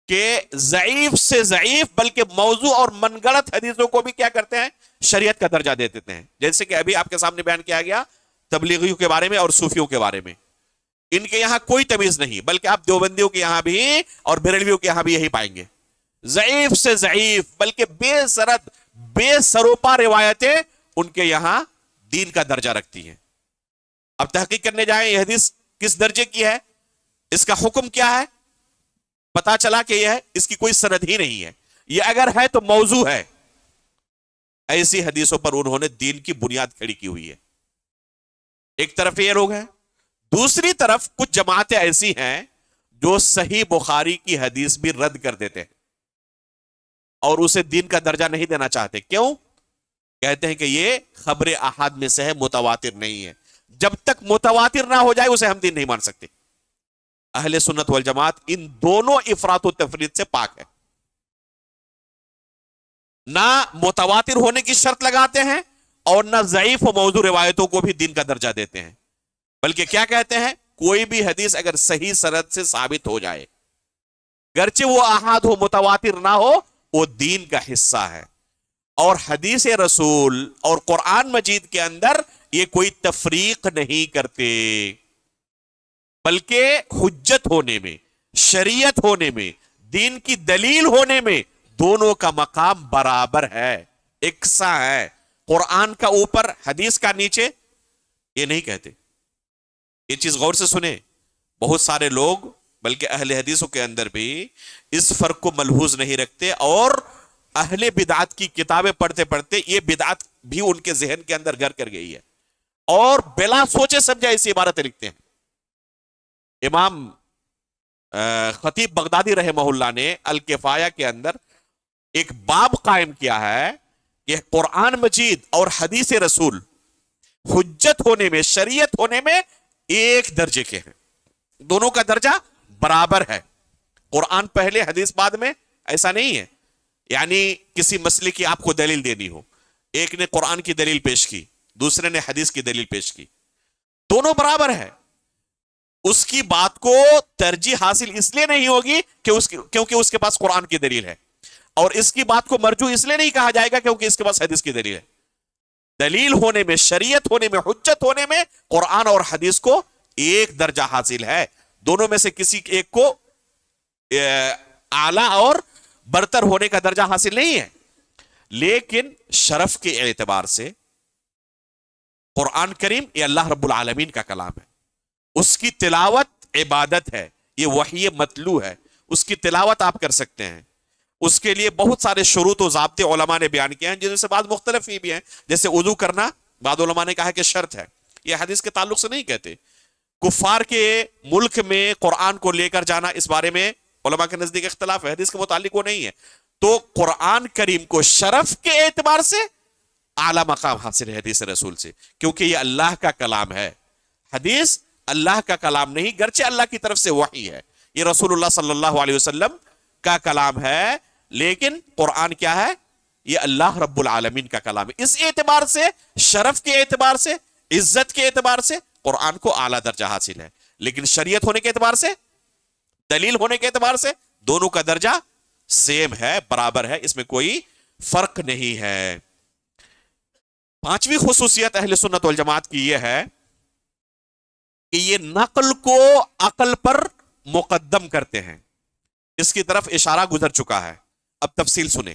کہ ضعیف سے ضعیف بلکہ موضوع اور من گڑت حدیثوں کو بھی کیا کرتے ہیں؟ شریعت کا درجہ دے دیتے ہیں. جیسے کہ ابھی آپ کے سامنے بیان کیا گیا تبلیغیوں کے بارے میں اور صوفیوں کے بارے میں. ان کے یہاں کوئی تمیز نہیں، بلکہ آپ دیوبندیوں کے یہاں بھی اور بریلویوں کے یہاں بھی یہی پائیں گے. ضعیف سے ضعیف بلکہ بے سرد، بے سروپا روایتیں ان کے یہاں دین کا درجہ رکھتی ہیں. اب تحقیق کرنے جائیں یہ حدیث کس درجے کی ہے، اس کا حکم کیا ہے، پتا چلا کہ یہ ہے اس کی کوئی سند ہی نہیں ہے، یہ اگر ہے تو موضوع ہے. ایسی حدیثوں پر انہوں نے دین کی بنیاد کھڑی کی ہوئی ہے. ایک طرف یہ لوگ ہیں، دوسری طرف کچھ جماعتیں ایسی ہیں جو صحیح بخاری کی حدیث بھی رد کر دیتے ہیں اور اسے دین کا درجہ نہیں دینا چاہتے. کیوں؟ کہتے ہیں کہ یہ خبر احاد میں سے ہے، متواتر نہیں ہے. جب تک متواتر نہ ہو جائے اسے ہم دین نہیں مان سکتے. اہل سنت والجماعت ان دونوں افراط و تفریط سے پاک ہے. نہ متواتر ہونے کی شرط لگاتے ہیں اور نہ ضعیف و موضوع روایتوں کو بھی دین کا درجہ دیتے ہیں، بلکہ کیا کہتے ہیں؟ کوئی بھی حدیث اگر صحیح سند سے ثابت ہو جائے، گرچہ وہ احاد ہو، متواتر نہ ہو، وہ دین کا حصہ ہے. اور حدیث رسول اور قرآن مجید کے اندر یہ کوئی تفریق نہیں کرتے، بلکہ حجت ہونے میں، شریعت ہونے میں، دین کی دلیل ہونے میں دونوں کا مقام برابر ہے، یکساں ہے. قرآن کا اوپر، حدیث کا نیچے، یہ نہیں کہتے. یہ چیز غور سے سنیں. بہت سارے لوگ بلکہ اہل حدیثوں کے اندر بھی اس فرق کو ملحوظ نہیں رکھتے اور اہل بدعات کی کتابیں پڑھتے پڑھتے یہ بدعات بھی ان کے ذہن کے اندر گھر کر گئی ہے اور بلا سوچے سمجھے ایسی عبارتیں لکھتے ہیں. امام خطیب بغدادی رحمہ اللہ نے الکفایہ کے اندر ایک باب قائم کیا ہے کہ قرآن مجید اور حدیث رسول حجت ہونے میں، شریعت ہونے میں ایک درجے کے ہیں، دونوں کا درجہ برابر ہے. قرآن پہلے حدیث بعد میں، ایسا نہیں ہے. یعنی کسی مسئلے کی آپ کو دلیل دینی ہو، ایک نے قرآن کی دلیل پیش کی، دوسرے نے حدیث کی دلیل پیش کی، دونوں برابر ہے. اس کی بات کو ترجیح حاصل اس لیے نہیں ہوگی کیونکہ اس کے پاس قرآن کی دلیل ہے، اور اس کی بات کو مرجو اس لیے نہیں کہا جائے گا کیونکہ اس کے پاس حدیث کی دلیل ہے. دلیل ہونے میں، شریعت ہونے میں، حجت ہونے میں قرآن اور حدیث کو ایک درجہ حاصل ہے. دونوں میں سے کسی ایک کو اعلیٰ اور برتر ہونے کا درجہ حاصل نہیں ہے. لیکن شرف کے اعتبار سے قرآن کریم یہ اللہ رب العالمین کا کلام ہے، اس کی تلاوت عبادت ہے، یہ وحی متلو ہے، اس کی تلاوت آپ کر سکتے ہیں. اس کے لیے بہت سارے شروط و ضابطے علماء نے بیان کیے ہیں جن سے بعض مختلف ہی بھی ہیں. جیسے وضو کرنا بعض علماء نے کہا کہ شرط ہے، یہ حدیث کے تعلق سے نہیں کہتے. کفار کے ملک میں قرآن کو لے کر جانا، اس بارے میں علماء کے نزدیک اختلاف ہے، حدیث کے متعلق وہ نہیں ہے. تو قرآن کریم کو شرف کے اعتبار سے اعلیٰ مقام حاصل ہے حدیث رسول سے، کیونکہ یہ اللہ کا کلام ہے. حدیث اللہ کا کلام نہیں، گرچہ اللہ کی طرف سے وحی ہے، یہ رسول اللہ صلی اللہ علیہ وسلم کا کلام ہے، لیکن قرآن کیا ہے؟ یہ اللہ رب العالمین کا کلام ہے. اس اعتبار سے، شرف کے اعتبار سے، عزت کے اعتبار سے قرآن کو اعلیٰ درجہ حاصل ہے. لیکن شریعت ہونے کے اعتبار سے، دلیل ہونے کے اعتبار سے دونوں کا درجہ سیم ہے، برابر ہے، اس میں کوئی فرق نہیں ہے. پانچویں خصوصیت اہل سنت والجماعت کی یہ ہے کہ یہ نقل کو عقل پر مقدم کرتے ہیں. اس کی طرف اشارہ گزر چکا ہے، اب تفصیل سنیں.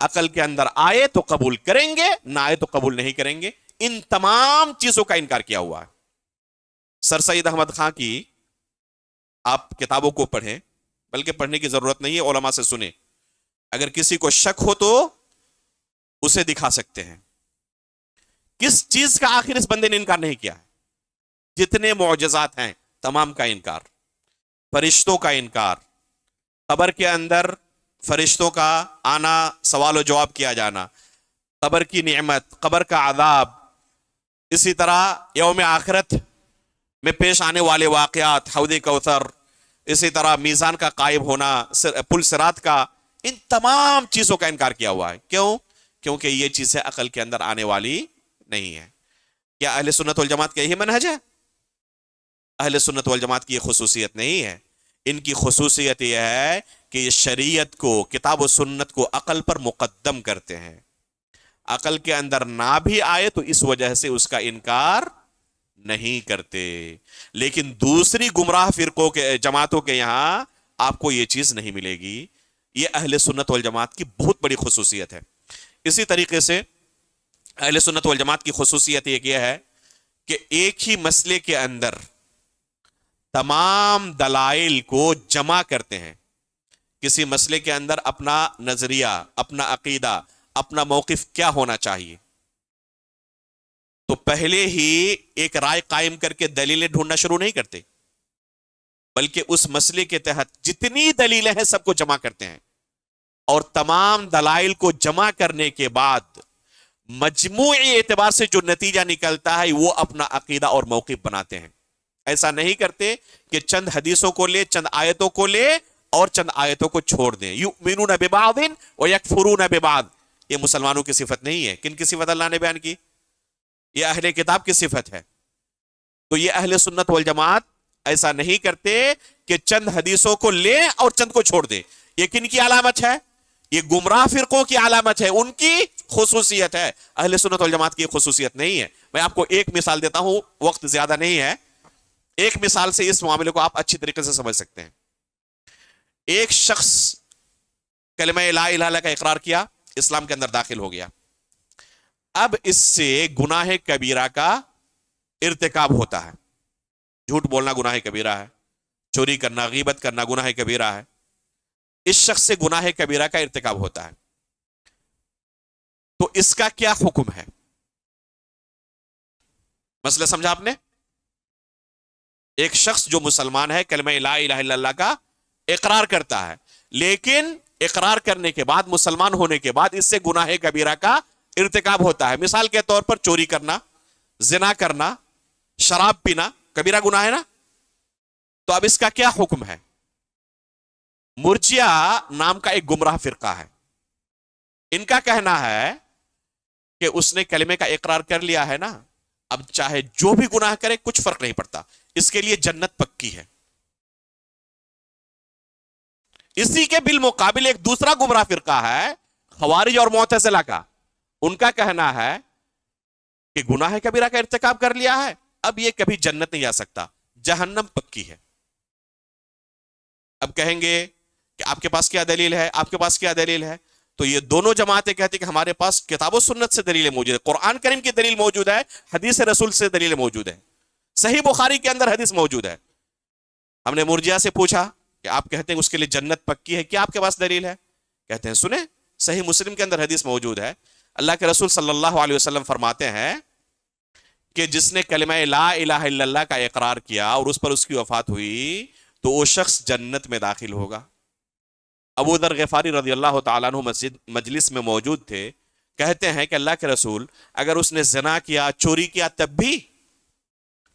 عقل کے اندر آئے تو قبول کریں گے، نہ آئے تو قبول نہیں کریں گے. ان تمام چیزوں کا انکار کیا ہوا ہے. سر سید احمد خان کی آپ کتابوں کو پڑھیں، بلکہ پڑھنے کی ضرورت نہیں ہے، علماء سے سنیں. اگر کسی کو شک ہو تو اسے دکھا سکتے ہیں. کس چیز کا آخر اس بندے نے انکار نہیں کیا ہے؟ جتنے معجزات ہیں تمام کا انکار. فرشتوں کا انکار، قبر کے اندر فرشتوں کا آنا، سوال و جواب کیا جانا، قبر کی نعمت، قبر کا عذاب، اسی طرح یوم آخرت میں پیش آنے والے واقعات، حوض کوثر، اسی طرح میزان کا قائم ہونا، پل صراط کا، ان تمام چیزوں کا انکار کیا ہوا ہے. کیوں؟ کیونکہ یہ چیزیں عقل کے اندر آنے والی نہیں ہے. کیا اہل سنت والجماعت کا یہی منہج ہے؟ اہل سنت والجماعت کی یہ خصوصیت نہیں ہے. ان کی خصوصیت یہ ہے کہ یہ شریعت کو، کتاب و سنت کو عقل پر مقدم کرتے ہیں. عقل کے اندر نہ بھی آئے تو اس وجہ سے اس کا انکار نہیں کرتے. لیکن دوسری گمراہ فرقوں کے، جماعتوں کے یہاں آپ کو یہ چیز نہیں ملے گی. یہ اہل سنت والجماعت کی بہت بڑی خصوصیت ہے. اسی طریقے سے اہل سنت والجماعت کی خصوصیت یہ ہے کہ ایک ہی مسئلے کے اندر تمام دلائل کو جمع کرتے ہیں. کسی مسئلے کے اندر اپنا نظریہ، اپنا عقیدہ، اپنا موقف کیا ہونا چاہیے، تو پہلے ہی ایک رائے قائم کر کے دلیلیں ڈھونڈنا شروع نہیں کرتے، بلکہ اس مسئلے کے تحت جتنی دلیلیں ہیں سب کو جمع کرتے ہیں. اور تمام دلائل کو جمع کرنے کے بعد مجموعی اعتبار سے جو نتیجہ نکلتا ہے وہ اپنا عقیدہ اور موقف بناتے ہیں. ایسا نہیں کرتے کہ چند حدیثوں کو لے، چند آیتوں کو لے اور چند آیتوں کو چھوڑ دیں. یؤمنون ببعض ویکفرون ببعض، یہ مسلمانوں کی صفت نہیں ہے. کن کی صفت اللہ نے بیان کی؟ یہ اہل کتاب کی صفت ہے. تو یہ اہل سنت والجماعت ایسا نہیں کرتے کہ چند حدیثوں کو لے اور چند کو چھوڑ دے. یہ کن کی علامت ہے؟ یہ گمراہ فرقوں کی علامت ہے، ان کی خصوصیت ہے. اہل سنت والجماعت کی خصوصیت نہیں ہے. میں آپ کو ایک مثال دیتا ہوں، وقت زیادہ نہیں ہے. ایک مثال سے اس معاملے کو آپ اچھی طریقے سے سمجھ سکتے ہیں. ایک شخص کلمہ لا الہ الا اللہ کا اقرار کیا، اسلام کے اندر داخل ہو گیا. اب اس سے گناہ کبیرہ کا ارتکاب ہوتا ہے. جھوٹ بولنا گناہ کبیرہ ہے، چوری کرنا، غیبت کرنا گناہ کبیرہ ہے. اس شخص سے گناہ کبیرہ کا ارتکاب ہوتا ہے. تو اس کا کیا حکم ہے؟ مسئلہ سمجھا آپ نے؟ ایک شخص جو مسلمان ہے، کلمہ لا الہ الا اللہ کا اقرار کرتا ہے، لیکن اقرار کرنے کے بعد، مسلمان ہونے کے بعد اس سے گناہ کبیرہ کا ارتکاب ہوتا ہے. مثال کے طور پر چوری کرنا، زنا کرنا، شراب پینا کبیرہ گناہ ہے نا. تو اب اس کا کیا حکم ہے؟ مرجیہ نام کا ایک گمراہ فرقہ ہے. ان کا کہنا ہے کہ اس نے کلمے کا اقرار کر لیا ہے نا، اب چاہے جو بھی گناہ کرے کچھ فرق نہیں پڑتا، اس کے لیے جنت پکی ہے. اسی کے بالمقابل ایک دوسرا گمراہ فرقہ ہے خوارج اور معتزلہ کا. ان کا کہنا ہے کہ گناہ کبیرہ کا ارتکاب کر لیا ہے، اب یہ کبھی جنت نہیں جا سکتا، جہنم پکی ہے. اب کہیں گے کہ آپ کے پاس کیا دلیل ہے، آپ کے پاس کیا دلیل ہے؟ تو یہ دونوں جماعتیں کہتی کہ ہمارے پاس کتاب و سنت سے دلیل موجود ہے، قرآن کریم کی دلیل موجود ہے، حدیث رسول سے دلیل موجود ہے، صحیح بخاری کے اندر حدیث موجود ہے. ہم نے مرجیہ سے پوچھا کہ آپ کہتے ہیں اس کے لیے جنت پکی ہے، کیا آپ کے پاس دلیل ہے؟ کہتے ہیں سنیں، صحیح مسلم کے اندر حدیث موجود ہے. اللہ کے رسول صلی اللہ علیہ وسلم فرماتے ہیں کہ جس نے کلمہ لا الہ الا اللہ کا اقرار کیا اور اس پر اس کی وفات ہوئی تو وہ شخص جنت میں داخل ہوگا. ابو ذر غفاری رضی اللہ تعالیٰ عنہ مجلس میں موجود تھے. کہتے ہیں کہ اللہ کے رسول اگر اس نے زنا کیا، چوری کیا تب بھی؟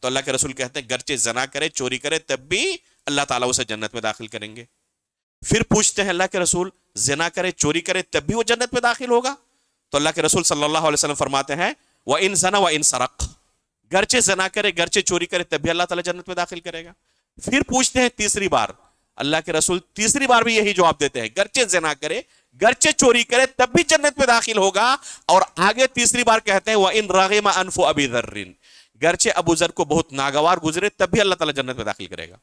تو اللہ کے رسول کہتے ہیں گرچہ زنا کرے، چوری کرے، تب بھی اللہ تعالیٰ اسے جنت میں داخل کریں گے. پھر پوچھتے ہیں اللہ کے رسول زنا کرے، چوری کرے، تب بھی وہ جنت میں داخل ہوگا؟ تو اللہ کے رسول صلی اللہ علیہ وسلم فرماتے ہیں وَإِن زَنَا وَإِن سَرَقَ، گرچہ زنا کرے، گرچہ چوری کرے، تب بھی اللہ تعالیٰ جنت میں داخل کرے گا. پھر پوچھتے ہیں تیسری بار، اللہ کے رسول تیسری بار بھی یہی جواب دیتے ہیں گرچہ زنا کرے، گرچہ چوری کرے، تب بھی جنت میں داخل ہوگا. اور آگے تیسری بار کہتے ہیں وَإِن رَغِمَ أَنْفُ أَبِي ذَرٍ، گرچہ ابو ذر کو بہت ناگوار گزرے تب بھی اللہ تعالیٰ جنت میں داخل کرے گا.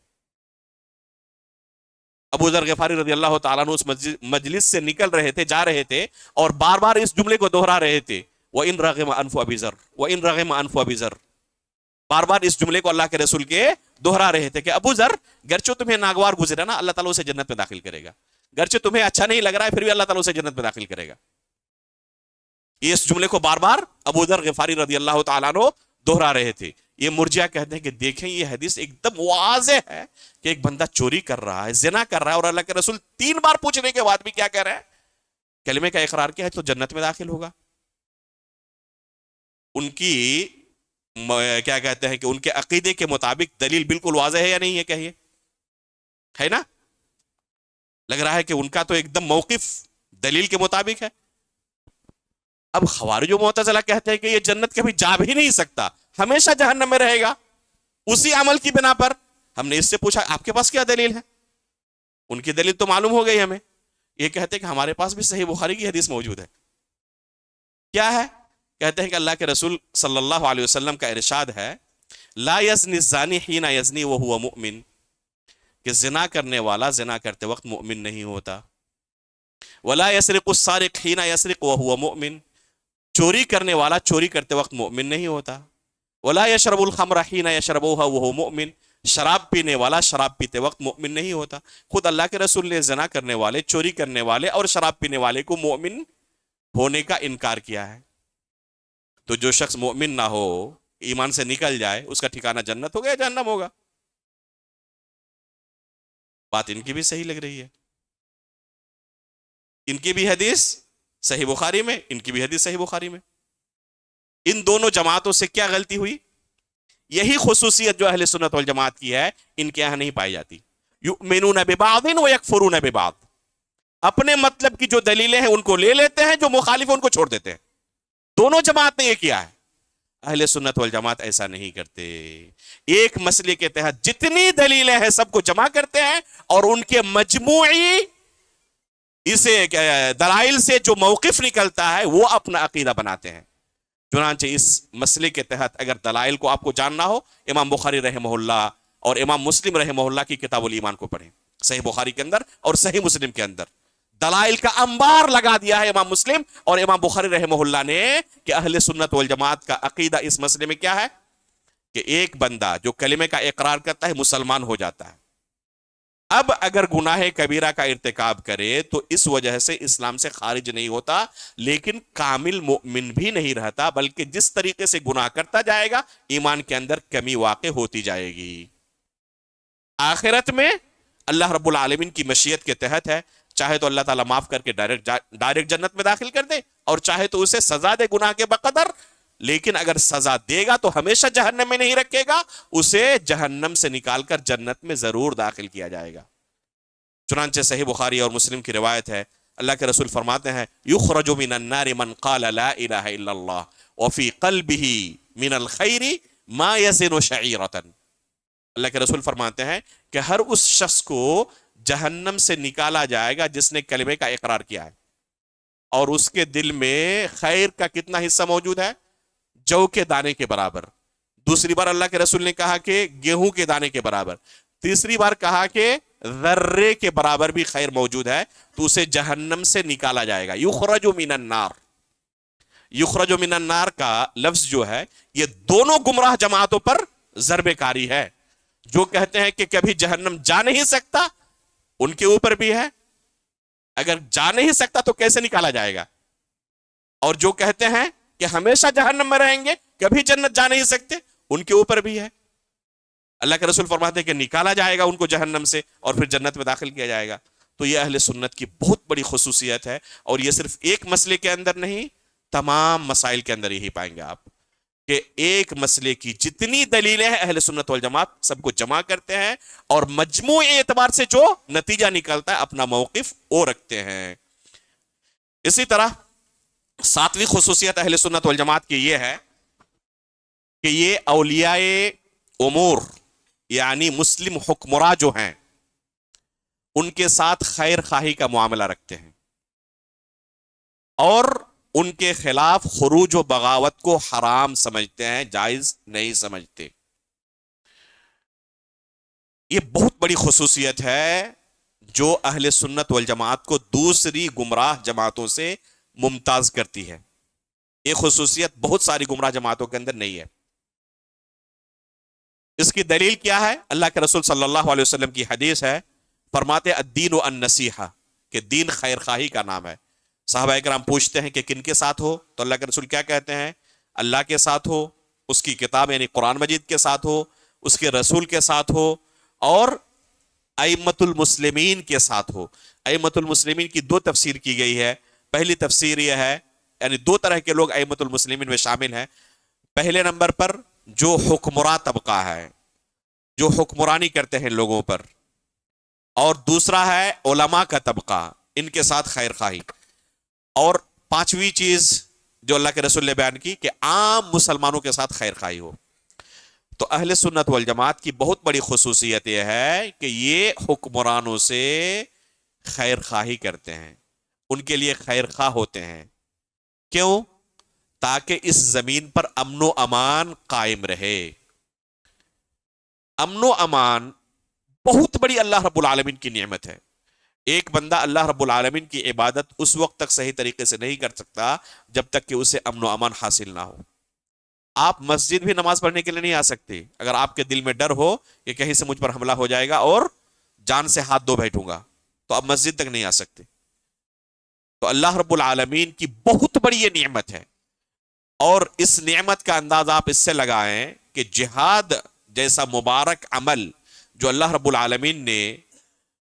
ابو ذر غفاری رضی اللہ تعالیٰ عنہ اس مجلس سے نکل رہے تھے، جا رہے تھے، اور بار بار اس جملے کو دوہرا رہے تھے، وَإِن رَغِمَ أَنْفُ أَبِي ذَرٍ وَإِن رَغِمَ أَنْفُ أَبِي ذَرٍ، بار بار اس جملے کو اللہ کے رسول کے دوہرا رہے تھے کہ ابو ذر گرچہ تمہیں ناگوار گزرا نا، اللہ تعالیٰ اسے جنت میں داخل کرے گا، گرچہ تمہیں اچھا نہیں لگ رہا ہے پھر بھی اللہ تعالیٰ اسے جنت میں داخل کرے گا. یہ اس جملے کو بار بار ابو ذر غفاری رضی اللہ تعالیٰ عنہ دوہرا رہے تھے. یہ مرجئہ کہتے ہیں کہ دیکھیں یہ حدیث ایک دم واضح ہے کہ ایک بندہ چوری کر رہا ہے، زنا کر رہا ہے، اور اللہ کے رسول 3 بار پوچھنے کے بعد بھی کیا کہہ رہے ہیں؟ کلمے کا اقرار کیا ہے تو جنت میں داخل ہوگا. ان کی کیا کہتے ہیں کہ ان کے عقیدے کے مطابق دلیل بالکل واضح ہے یا نہیں ہے؟ کہیے، ہے نا؟ لگ رہا ہے کہ ان کا تو ایک دم موقف دلیل کے مطابق ہے. اب خوارج و معتزلہ کہتے ہیں کہ یہ جنت کبھی جا بھی نہیں سکتا، ہمیشہ جہنم میں رہے گا اسی عمل کی بنا پر. ہم نے اس سے پوچھا آپ کے پاس کیا دلیل ہے؟ ان کی دلیل تو معلوم ہو گئی ہمیں. یہ کہتے ہیں کہ ہمارے پاس بھی صحیح بخاری کی حدیث موجود ہے. کیا ہے؟ کہتے ہیں کہ اللہ کے رسول صلی اللہ علیہ وسلم کا ارشاد ہے، لا یزنی الزانی حین یزنی وہو مؤمن، کہ زنا کرنے والا زنا کرتے وقت مؤمن نہیں ہوتا. ولا یسرق السارق حین یسرق وہو مؤمن، چوری کرنے والا چوری کرتے وقت مؤمن نہیں ہوتا. ولا یشرب الخمر حین یشربها وہو مؤمن، شراب پینے والا شراب پیتے وقت مؤمن نہیں ہوتا. خود اللہ کے رسول نے زنا کرنے والے، چوری کرنے والے اور شراب پینے والے کو مؤمن ہونے کا انکار کیا ہے. تو جو شخص مؤمن نہ ہو، ایمان سے نکل جائے، اس کا ٹھکانہ جنت ہوگا یا جہنم ہوگا؟ بات ان کی بھی صحیح لگ رہی ہے. ان کی بھی حدیث صحیح بخاری میں، ان کی بھی حدیث صحیح بخاری میں. ان دونوں جماعتوں سے کیا غلطی ہوئی؟ یہی خصوصیت جو اہل سنت والجماعت کی ہے ان کے یہاں نہیں پائی جاتی. یؤمنون ببعض ویکفرون ببعض، اپنے مطلب کی جو دلیلیں ہیں ان کو لے لیتے ہیں، جو مخالف ہیں ان کو چھوڑ دیتے ہیں. دونوں جماعت نے یہ کیا ہے. اہل سنت والجماعت ایسا نہیں کرتے. ایک مسئلے کے تحت جتنی دلیلیں ہیں سب کو جمع کرتے ہیں اور ان کے مجموعی اسے دلائل سے جو موقف نکلتا ہے وہ اپنا عقیدہ بناتے ہیں. چنانچہ اس مسئلے کے تحت اگر دلائل کو آپ کو جاننا ہو، امام بخاری رحمہ اللہ اور امام مسلم رحمہ اللہ کی کتاب الایمان کو پڑھیں. صحیح بخاری کے اندر اور صحیح مسلم کے اندر دلائل کا انبار لگا دیا ہے امام مسلم اور امام بخاری رحمہ اللہ نے کہ اہل سنت والجماعت کا عقیدہ اس مسئلے میں کیا ہے کہ ایک بندہ جو کلمے کا اقرار کرتا ہے مسلمان ہو جاتا ہے. اب اگر گناہ کبیرہ کا ارتکاب کرے تو اس وجہ سے اسلام سے خارج نہیں ہوتا، لیکن کامل مؤمن بھی نہیں رہتا، بلکہ جس طریقے سے گناہ کرتا جائے گا ایمان کے اندر کمی واقع ہوتی جائے گی. آخرت میں اللہ رب العالمین کی مشیت کے تحت ہے، چاہے تو اللہ تعالیٰ معاف کر کے ڈائریکٹ جنت میں داخل کر دے اور چاہے تو اسے سزا دے گناہ کے بقدر. لیکن اگر سزا دے گا تو ہمیشہ جہنم میں نہیں رکھے گا، اسے جہنم سے نکال کر جنت میں ضرور داخل کیا جائے گا. چنانچہ صحیح بخاری اور مسلم کی روایت ہے، اللہ کے رسول فرماتے ہیں یخرج من النار من قال لا الہ الا اللہ وفی قلبہ من الخیر ما یزن شعیرۃ. اللہ کے رسول فرماتے ہیں کہ ہر اس شخص کو جہنم سے نکالا جائے گا جس نے کلمے کا اقرار کیا ہے اور اس کے دل میں خیر کا کتنا حصہ موجود ہے؟ جو کے دانے کے برابر. دوسری بار اللہ کے رسول نے کہا کہ گیہوں کے دانے کے برابر. تیسری بار کہا کہ ذرے کے برابر بھی خیر موجود ہے، تو اسے جہنم سے نکالا جائے گا. یخرج من النار، یخرج من النار کا لفظ جو ہے یہ دونوں گمراہ جماعتوں پر ضرب کاری ہے. جو کہتے ہیں کہ کبھی جہنم جا نہیں سکتا ان کے اوپر بھی ہے، اگر جا نہیں سکتا تو کیسے نکالا جائے گا. اور جو کہتے ہیں کہ ہمیشہ جہنم میں رہیں گے کبھی جنت جا نہیں سکتے ان کے اوپر بھی ہے. اللہ کے رسول فرماتے ہیں کہ نکالا جائے گا ان کو جہنم سے اور پھر جنت میں داخل کیا جائے گا. تو یہ اہل سنت کی بہت بڑی خصوصیت ہے، اور یہ صرف ایک مسئلے کے اندر نہیں تمام مسائل کے اندر یہی پائیں گے آپ کہ ایک مسئلے کی جتنی دلیلیں ہیں اہل سنت والجماعت سب کو جمع کرتے ہیں اور مجموعی اعتبار سے جو نتیجہ نکلتا ہے اپنا موقف وہ رکھتے ہیں. اسی طرح 7ویں خصوصیت اہل سنت والجماعت کی یہ ہے کہ یہ اولیاء امور یعنی مسلم حکمراں جو ہیں ان کے ساتھ خیر خواہی کا معاملہ رکھتے ہیں اور ان کے خلاف خروج و بغاوت کو حرام سمجھتے ہیں، جائز نہیں سمجھتے. یہ بہت بڑی خصوصیت ہے جو اہل سنت والجماعت کو دوسری گمراہ جماعتوں سے ممتاز کرتی ہے. یہ خصوصیت بہت ساری گمراہ جماعتوں کے اندر نہیں ہے. اس کی دلیل کیا ہے؟ اللہ کے رسول صلی اللہ علیہ وسلم کی حدیث ہے، فرماتے الدین و النصیحہ، کہ دین خیر خواہی کا نام ہے. صحابہ کرام پوچھتے ہیں کہ کن کے ساتھ ہو؟ تو اللہ کے رسول کیا کہتے ہیں؟ اللہ کے ساتھ ہو، اس کی کتاب یعنی قرآن مجید کے ساتھ ہو، اس کے رسول کے ساتھ ہو، اور ائمۃ المسلمین کے ساتھ ہو. ائمۃ المسلمین کی دو تفسیر کی گئی ہے. پہلی تفسیر یہ ہے، یعنی دو طرح کے لوگ ائمۃ المسلمین میں شامل ہیں. پہلے نمبر پر جو حکمراں طبقہ ہے، جو حکمرانی کرتے ہیں لوگوں پر، اور دوسرا ہے علماء کا طبقہ، ان کے ساتھ خیر خواہی. اور پانچویں چیز جو اللہ کے رسول نے بیان کی کہ عام مسلمانوں کے ساتھ خیر خواہی ہو. تو اہل سنت والجماعت کی بہت بڑی خصوصیت یہ ہے کہ یہ حکمرانوں سے خیر خواہی کرتے ہیں، ان کے لیے خیر خواہ ہوتے ہیں. کیوں؟ تاکہ اس زمین پر امن و امان قائم رہے. امن و امان بہت بڑی اللہ رب العالمین کی نعمت ہے. ایک بندہ اللہ رب العالمین کی عبادت اس وقت تک صحیح طریقے سے نہیں کر سکتا جب تک کہ اسے امن و امان حاصل نہ ہو. آپ مسجد بھی نماز پڑھنے کے لیے نہیں آ سکتے اگر آپ کے دل میں ڈر ہو کہ کہیں سے مجھ پر حملہ ہو جائے گا اور جان سے ہاتھ دھو بیٹھوں گا، تو آپ مسجد تک نہیں آ سکتے. تو اللہ رب العالمین کی بہت بڑی یہ نعمت ہے، اور اس نعمت کا انداز آپ اس سے لگائیں کہ جہاد جیسا مبارک عمل جو اللہ رب العالمین نے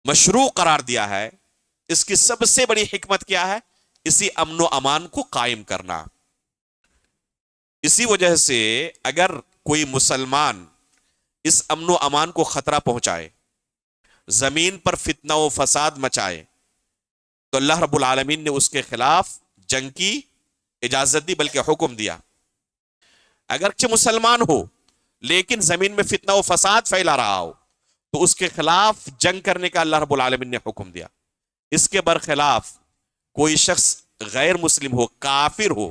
مشروع قرار دیا ہے، اس کی سب سے بڑی حکمت کیا ہے؟ اسی امن و امان کو قائم کرنا. اسی وجہ سے اگر کوئی مسلمان اس امن و امان کو خطرہ پہنچائے، زمین پر فتنہ و فساد مچائے، تو اللہ رب العالمین نے اس کے خلاف جنگ کی اجازت دی، بلکہ حکم دیا. اگرچہ مسلمان ہو لیکن زمین میں فتنہ و فساد پھیلا رہا ہو تو اس کے خلاف جنگ کرنے کا اللہ رب العالمین نے حکم دیا. اس کے برخلاف کوئی شخص غیر مسلم ہو، کافر ہو،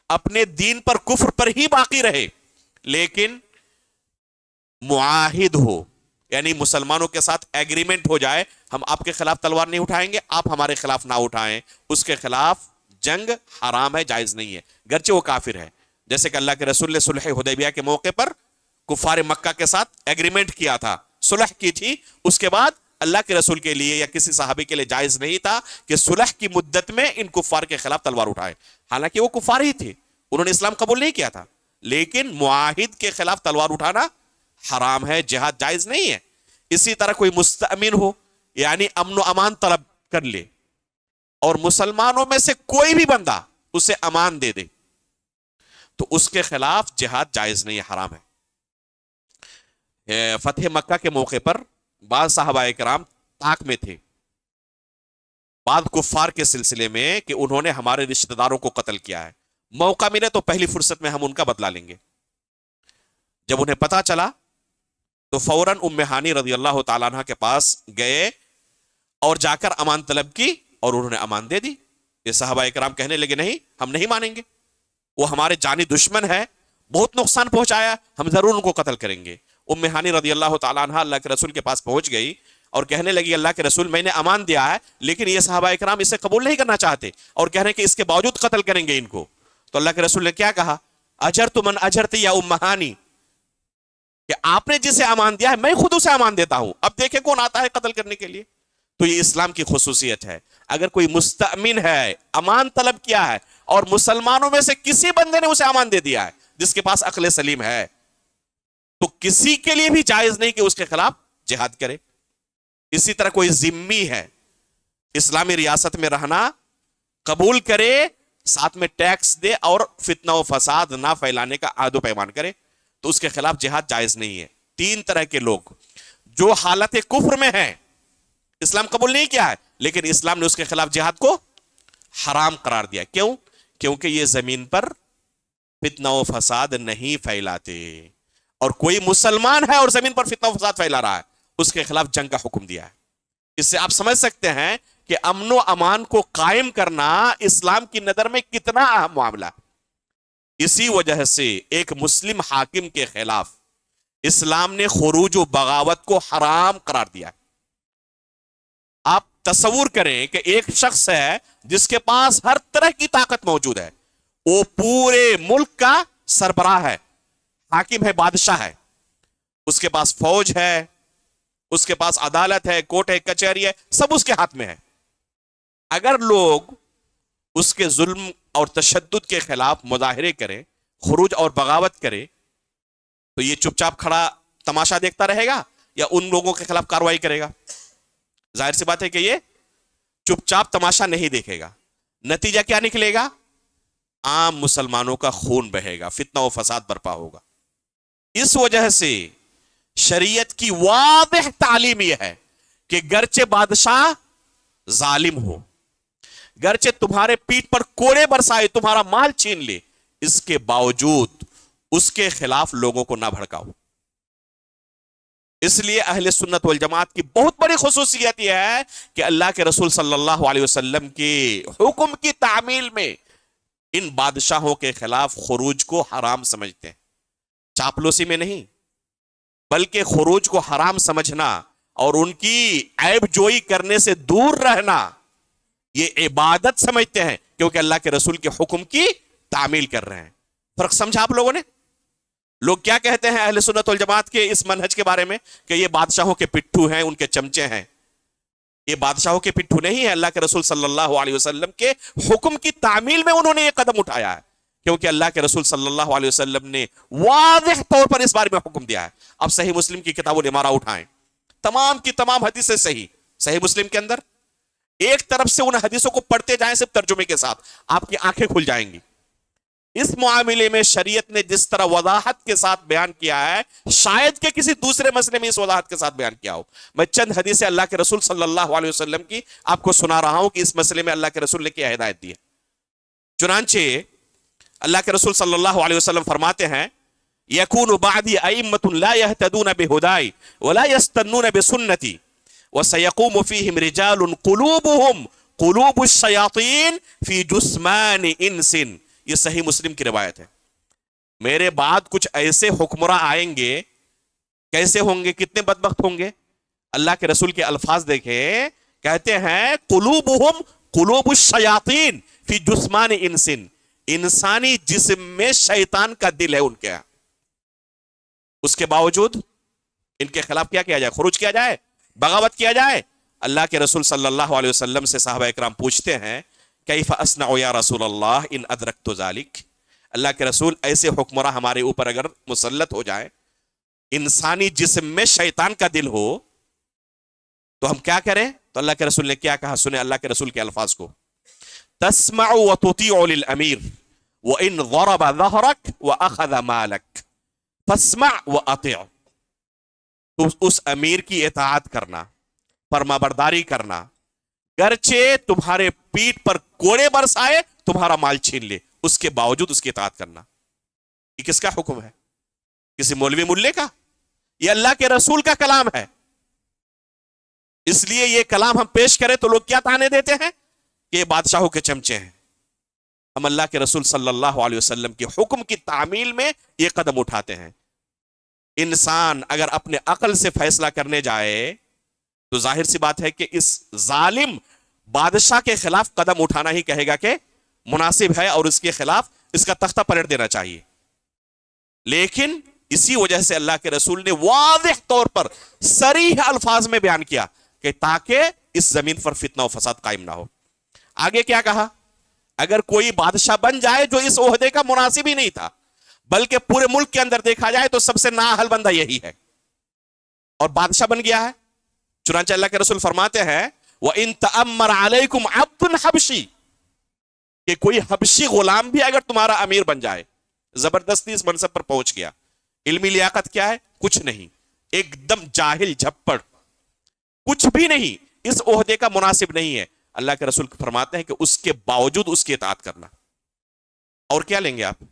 اپنے دین پر کفر پر ہی باقی رہے، لیکن معاہد ہو، یعنی مسلمانوں کے ساتھ ایگریمنٹ ہو جائے، ہم آپ کے خلاف تلوار نہیں اٹھائیں گے، آپ ہمارے خلاف نہ اٹھائیں، اس کے خلاف جنگ حرام ہے، جائز نہیں ہے، گرچہ وہ کافر ہے. جیسے کہ اللہ کے رسول نے صلح حدیبیہ کے موقع پر کفار مکہ کے ساتھ ایگریمنٹ کیا تھا، صلح کی تھی. اس کے بعد اللہ کے رسول کے لیے یا کسی صحابی کے لیے جائز نہیں تھا کہ صلح کی مدت میں ان کفار کے خلاف تلوار اٹھائیں. حالانکہ وہ کفار ہی تھے، انہوں نے اسلام قبول نہیں کیا تھا، لیکن معاہد کے خلاف تلوار اٹھانا حرام ہے، جہاد جائز نہیں ہے. اسی طرح کوئی مستأمن ہو، یعنی امن و امان طلب کر لے، اور مسلمانوں میں سے کوئی بھی بندہ اسے امان دے دے، تو اس کے خلاف جہاد جائز نہیں ہے، حرام ہے. فتح مکہ کے موقع پر بعض صحابہ کرام طاق میں تھے بعض کفار کے سلسلے میں کہ انہوں نے ہمارے رشتہ داروں کو قتل کیا ہے، موقع ملے تو پہلی فرصت میں ہم ان کا بدلہ لیں گے. جب انہیں پتا چلا تو فوراً ام ہانی رضی اللہ تعالیٰ عنہ کے پاس گئے اور جا کر امان طلب کی، اور انہوں نے امان دے دی. یہ صحابہ کرام کہنے لگے نہیں، ہم نہیں مانیں گے، وہ ہمارے جانی دشمن ہے، بہت نقصان پہنچایا، ہم ضرور ان کو قتل کریں گے. ام ہانی رضی اللہ تعالیٰ عنہ اللہ کے رسول کے پاس پہنچ گئی اور کہنے لگی اللہ کے رسول میں نے امان دیا ہے، لیکن یہ صحابہ کرام اسے قبول نہیں کرنا چاہتے اور کہہ رہے ہیں کہ اس کے باوجود قتل کریں گے ان کو. تو اللہ کے رسول نے کیا کہا؟ اجرت من اجرت یا ام ہانی، کہ آپ نے جسے امان دیا ہے میں خود اسے امان دیتا ہوں، اب دیکھیں کون آتا ہے قتل کرنے کے لیے. تو یہ اسلام کی خصوصیت ہے. اگر کوئی مستأمن ہے، امان طلب کیا ہے، اور مسلمانوں میں سے کسی بندے نے اسے امان دے دیا ہے جس کے پاس عقل سلیم ہے، تو کسی کے لیے بھی جائز نہیں کہ اس کے خلاف جہاد کرے. اسی طرح کوئی ذمی ہے، اسلامی ریاست میں رہنا قبول کرے، ساتھ میں ٹیکس دے اور فتنہ و فساد نہ پھیلانے کا عہد و پیمان کرے، تو اس کے خلاف جہاد جائز نہیں ہے. تین طرح کے لوگ جو حالت کفر میں ہیں، اسلام قبول نہیں کیا ہے لیکن اسلام نے اس کے خلاف جہاد کو حرام قرار دیا. کیوں؟ کیونکہ یہ زمین پر فتنہ و فساد نہیں پھیلاتے، اور کوئی مسلمان ہے اور زمین پر فتنہ و فساد پھیلا رہا ہے، اس کے خلاف جنگ کا حکم دیا ہے. اس سے آپ سمجھ سکتے ہیں کہ امن و امان کو قائم کرنا اسلام کی نظر میں کتنا اہم معاملہ ہے. اسی وجہ سے ایک مسلم حاکم کے خلاف اسلام نے خروج و بغاوت کو حرام قرار دیا ہے. آپ تصور کریں کہ ایک شخص ہے جس کے پاس ہر طرح کی طاقت موجود ہے، وہ پورے ملک کا سربراہ ہے، حاکم ہے، بادشاہ ہے، اس کے پاس فوج ہے، اس کے پاس عدالت ہے، کورٹ ہے، کچہری ہے، سب اس کے ہاتھ میں ہے۔ اگر لوگ اس کے ظلم اور تشدد کے خلاف مظاہرے کریں، خروج اور بغاوت کرے، تو یہ چپ چاپ کھڑا تماشا دیکھتا رہے گا یا ان لوگوں کے خلاف کاروائی کرے گا؟ ظاہر سی بات ہے کہ یہ چپ چاپ تماشا نہیں دیکھے گا۔ نتیجہ کیا نکلے گا؟ عام مسلمانوں کا خون بہے گا، فتنہ و فساد برپا ہوگا۔ اس وجہ سے شریعت کی واضح تعلیم یہ ہے کہ گرچہ بادشاہ ظالم ہو، گرچہ تمہارے پیٹھ پر کوڑے برسائے، تمہارا مال چھین لے، اس کے باوجود اس کے خلاف لوگوں کو نہ بھڑکاؤ۔ اس لیے اہل سنت والجماعت کی بہت بڑی خصوصیت یہ ہے کہ اللہ کے رسول صلی اللہ علیہ وسلم کے حکم کی تعمیل میں ان بادشاہوں کے خلاف خروج کو حرام سمجھتے ہیں، چاپلوسی میں نہیں، بلکہ خروج کو حرام سمجھنا اور ان کی عیب جوئی کرنے سے دور رہنا یہ عبادت سمجھتے ہیں، کیونکہ اللہ کے رسول کے حکم کی تعمیل کر رہے ہیں۔ فرق سمجھا آپ لوگوں نے؟ لوگ کیا کہتے ہیں اہل سنت والجماعت کے اس منہج کے بارے میں کہ یہ بادشاہوں کے پٹھو ہیں، ان کے چمچے ہیں۔ یہ بادشاہوں کے پٹھو نہیں ہے، اللہ کے رسول صلی اللہ علیہ وسلم کے حکم کی تعمیل میں انہوں نے یہ قدم اٹھایا ہے، کیونکہ اللہ کے رسول صلی اللہ علیہ وسلم نے واضح طور پر اس بارے میں حکم دیا ہے۔ اب صحیح مسلم کی کتاب الامارہ اٹھائیں، تمام کی تمام حدیثیں صحیح مسلم کے اندر، ایک طرف سے ان حدیثوں کو پڑھتے جائیں صرف ترجمے کے ساتھ، آپ کی آنکھیں کھل جائیں گی۔ اس معاملے میں شریعت نے جس طرح وضاحت کے ساتھ بیان کیا ہے، شاید کہ کسی دوسرے مسئلے میں اس وضاحت کے ساتھ بیان کیا ہو۔ میں چند حدیثیں اللہ کے رسول صلی اللہ علیہ وسلم کی آپ کو سنا رہا ہوں کہ اس مسئلے میں اللہ کے رسول نے کیا ہدایت دی ہے۔ چنانچہ اللہ کے رسول صلی اللہ علیہ وسلم فرماتے ہیں، یکون بعدی ائمۃ لا یہتدون بہدائی ولا یستنون بسنتی وسیقوم فیہم رجال قلوبہم قلوب الشیاطین فی جثمان انس۔ یہ صحیح مسلم کی روایت ہے۔ میرے بعد کچھ ایسے حکمراں آئیں گے، کیسے ہوں گے، کتنے بدبخت ہوں گے؟ اللہ کے رسول کے الفاظ دیکھیں، کہتے ہیں قلوبہم قلوب الشیاطین فی جثمان انس، انسانی جسم میں شیطان کا دل ہے ان کے، اس کے باوجود ان کے خلاف کیا کیا جائے؟ خروج کیا جائے، بغاوت کیا جائے۔ اللہ کے رسول صلی اللہ علیہ وسلم سے صحابہ اکرام پوچھتے ہیں، کیف اصنع یا رسول اللہ ان ادرکت ذالک؟ اللہ کے رسول ایسے حکمراں ہمارے اوپر اگر مسلط ہو جائے، انسانی جسم میں شیطان کا دل ہو، تو ہم کیا کریں؟ تو اللہ کے رسول نے کیا کہا؟ سنیں اللہ کے رسول کے الفاظ کو، تسمع وتطیع للامیر وان ضرب ظہرک واخذ مالک فاسمع واطیع۔ تو اس امیر کی اطاعت کرنا، فرمانبرداری کرنا، گرچہ تمہارے پیٹھ پر کوڑے برسائے، تمہارا مال چھین لے، اس کے باوجود اس کی اطاعت کرنا۔ یہ کس کا حکم ہے؟ کسی مولوی ملے کا؟ یہ اللہ کے رسول کا کلام ہے۔ اس لیے یہ کلام ہم پیش کریں تو لوگ کیا تانے دیتے ہیں کہ یہ بادشاہوں کے چمچے ہیں۔ ہم اللہ کے رسول صلی اللہ علیہ وسلم کے حکم کی تعمیل میں یہ قدم اٹھاتے ہیں۔ انسان اگر اپنے عقل سے فیصلہ کرنے جائے تو ظاہر سی بات ہے کہ اس ظالم بادشاہ کے خلاف قدم اٹھانا ہی کہے گا کہ مناسب ہے، اور اس کے خلاف اس کا تختہ پلٹ دینا چاہیے۔ لیکن اسی وجہ سے اللہ کے رسول نے واضح طور پر صریح الفاظ میں بیان کیا کہ تاکہ اس زمین پر فتنہ و فساد قائم نہ ہو۔ آگے کیا کہا؟ اگر کوئی بادشاہ بن جائے جو اس عہدے کا مناسب ہی نہیں تھا، بلکہ پورے ملک کے اندر دیکھا جائے تو سب سے نااہل بندہ یہی ہے، اور بادشاہ بن گیا ہے، چنانچہ اللہ کے رسول فرماتے ہیں وَإِن تَأَمَّرَ عَلَيْكُمْ عَبْدٌ حَبْشِي، کہ کوئی حبشی غلام بھی اگر تمہارا امیر بن جائے، زبردستی اس منصب پر پہنچ گیا، علمی لیاقت کیا ہے؟ کچھ نہیں، ایک دم جاہل جھپڑ، کچھ بھی نہیں، اس عہدے کا مناسب نہیں ہے، اللہ کے رسول فرماتے ہیں کہ اس کے باوجود اس کی اطاعت کرنا۔ اور کیا لیں گے آپ؟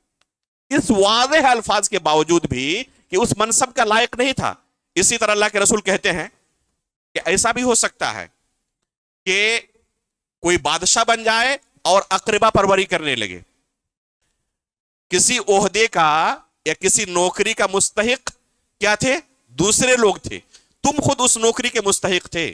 اس واضح الفاظ کے باوجود بھی کہ اس منصب کا لائق نہیں تھا۔ اسی طرح اللہ کے رسول کہتے ہیں کہ ایسا بھی ہو سکتا ہے کہ کوئی بادشاہ بن جائے اور اقربا پروری کرنے لگے، کسی عہدے کا یا کسی نوکری کا مستحق کیا تھے؟ دوسرے لوگ تھے، تم خود اس نوکری کے مستحق تھے،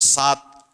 7